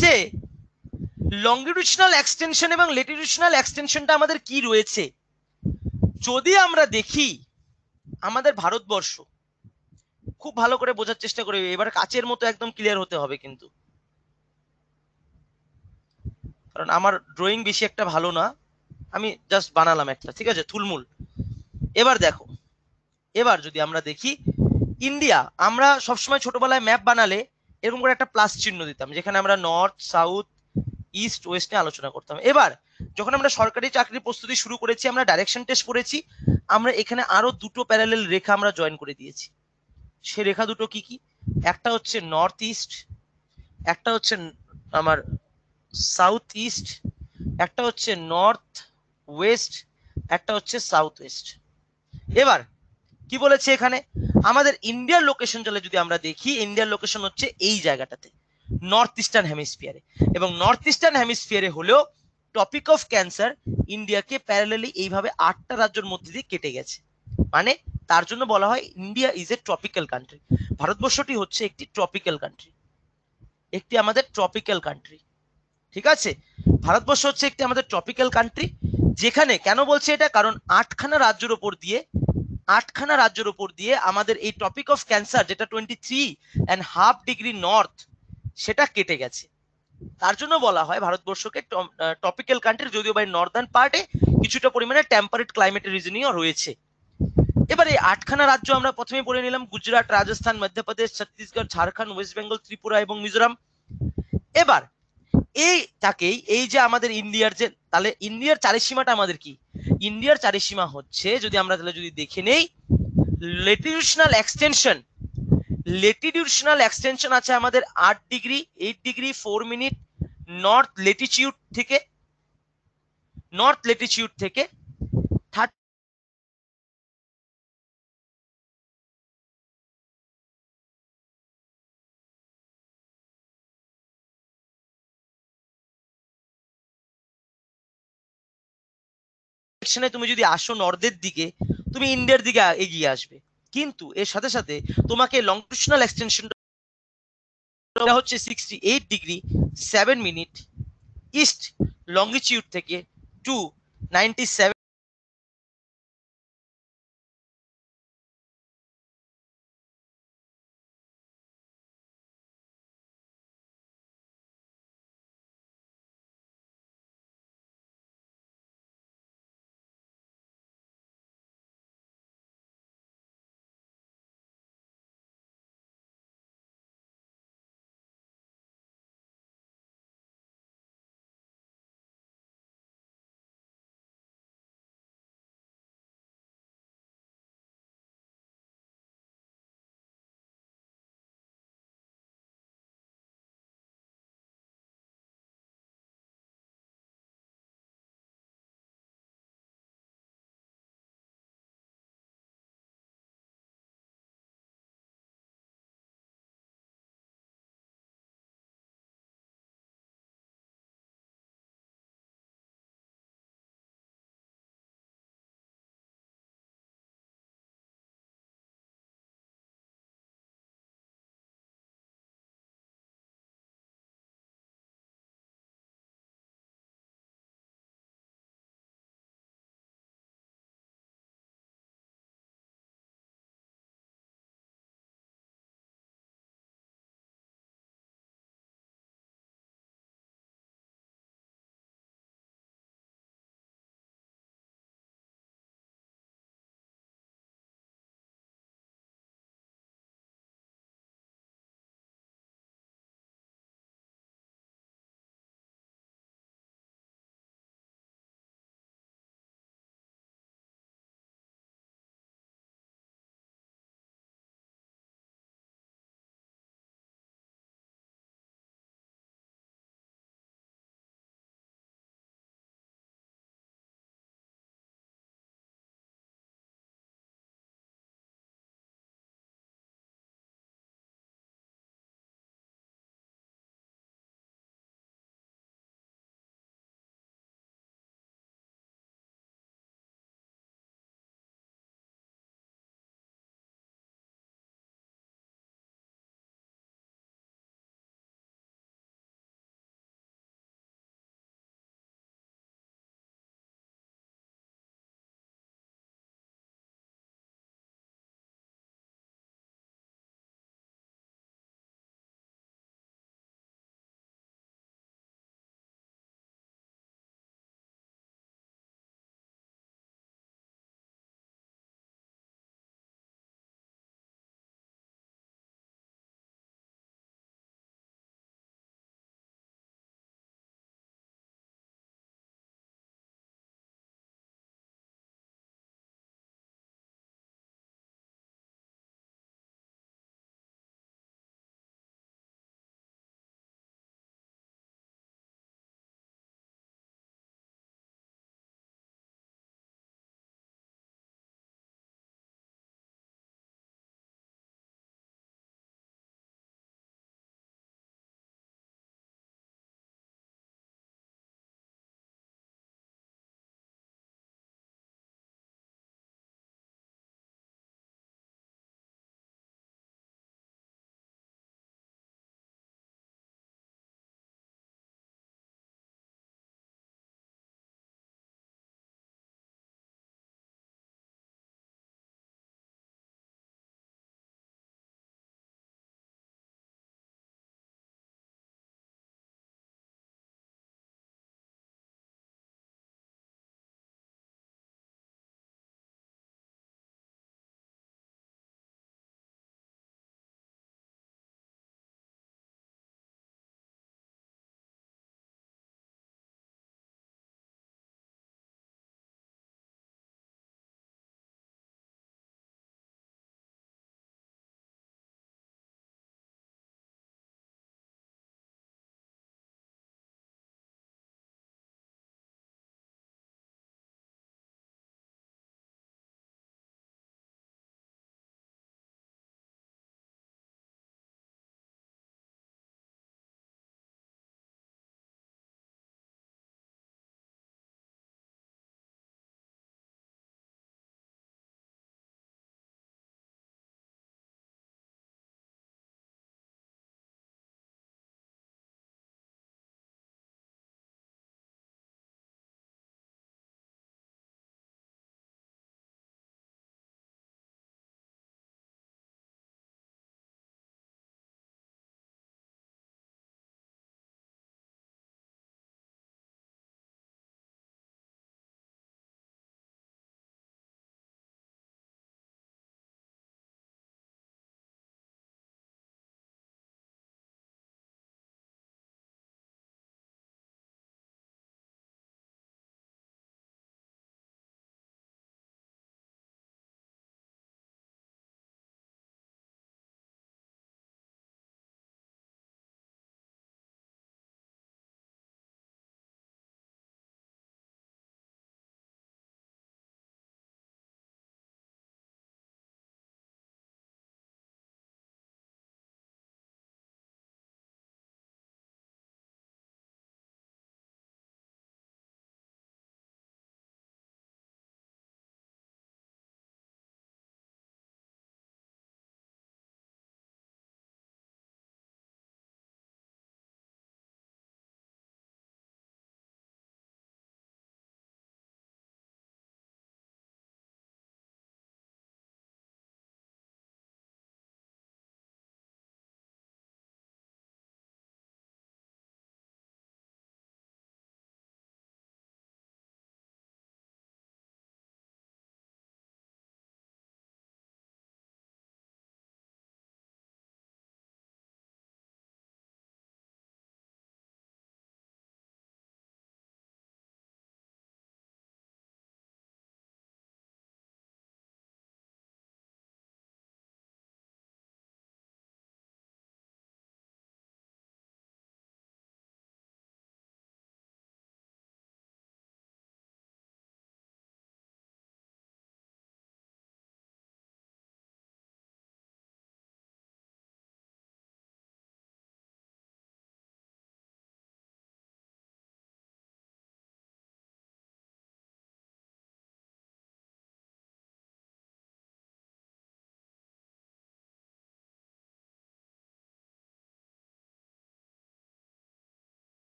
যে লংগিটিউডনাল এক্সটেনশন এবং ল্যাটিটিউডনাল এক্সটেনশনটা আমাদের কি রয়েছে। যদি আমরা দেখি আমাদের ভারতবর্ষ, খুব ভালো করে বোঝার চেষ্টা করবে, এবার কাচের মতো একদম ক্লিয়ার হতে হবে কিন্তু, কারণ আমার ড্রয়িং বেশি একটা ভালো না, আমি জাস্ট বানালাম একটা, ঠিক আছে, থুলমুল। এবার দেখো, এবার যদি আমরা দেখি ইন্ডিয়া, আমরা সবসময় ছোটবেলায় ম্যাপ বানালে এরকম করে একটা প্লাস চিহ্ন দিতাম, যেখানে আমরা নর্থ সাউথ ইস্ট ওয়েস্ট নিয়ে আলোচনা করতাম। এবার যখন আমরা সরকারি চাকরির প্রস্তুতি শুরু করেছি, আমরা ডাইরেকশন টেস্ট পড়েছি, আমরা এখানে আরো দুটো প্যারালেল রেখা আমরা জয়েন করে দিয়েছি। সে রেখা দুটো কি কি? একটা হচ্ছে নর্থ ইস্ট, একটা হচ্ছে আমার সাউথ ইস্ট, একটা হচ্ছে নর্থ ওয়েস্ট, একটা হচ্ছে সাউথ ওয়েস্ট। এবার কি বলেছে এখানে, আমাদের ইন্ডিয়ার লোকেশন যদি আমরা দেখি, ইন্ডিয়ার লোকেশন হচ্ছে এই জায়গাটাতে, নর্থ ইস্টার্ন হেমিস্ফিয়ারে। এবং নর্থ ইস্টার্ন হেমিস্ফিয়ারে হলেও টপিক অফ ক্যান্সার ইন্ডিয়াকে প্যারালালি এইভাবে 8টা রাজ্যের মধ্যে দিয়ে কেটে গেছে, মানে তার জন্য বলা হয় India is a tropical country. ভারতবর্ষটি হচ্ছে একটি ট্রপিক্যাল কান্ট্রি, একটি আমাদের ট্রপিক্যাল কান্ট্রি, ঠিক আছে? ভারতবর্ষ হচ্ছে একটি আমাদের ট্রপিক্যাল কান্ট্রি, যেখানে কেন বলছে এটা, কারণ 8খানা রাজ্যের উপর দিয়ে আমাদের এই টপিক অফ ক্যান্সার, যেটা 23.5 ডিগ্রি নর্থ, সেটা কেটে গেছে। তার জন্য বলা হয় ভারতবর্ষকে টপিক্যাল কান্ট্রি, যদিও বাই নর্দার্ন পার্টে কিছুটা পরিমাণে টেম্পারেট ক্লাইমেটের রিজনও রয়েছে। এবার এই 8খানা রাজ্য আমরা প্রথমে পড়ে নিলাম, গুজরাট, রাজস্থান, মধ্যপ্রদেশ, ছত্তিশগড়, ঝাড়খণ্ড, ওয়েস্ট বেঙ্গল, ত্রিপুরা এবং মিজোরাম। এবার এইটাকেই এই যে আমাদের ইন্ডিয়ার যে, তাহলে ইন্ডিয়ার চারিসীমাটা আমাদের কি, ইন্ডিয়ার চারিসীমা হচ্ছে যদি আমরা তাহলে যদি দেখে নেই, লেটিটিউডনাল এক্সটেনশন, লেটিটিউডনাল এক্সটেনশন আছে আমাদের 8 degree 8 degree 4 minute north Latitude থেকে, নর্থ লেটিটিউড থেকে 30 সেকশনে তুমি যদি আসো নর্থের দিকে, তুমি ইন্ডিয়ার দিকে এগিয়ে আসবে। কিন্তু এর সাথে সাথে তোমাকে লংটিটিউডনাল এক্সটেনশন হচ্ছে 68 ডিগ্রি 7 মিনিট ইস্ট লঙ্গিটিউড থেকে টু 97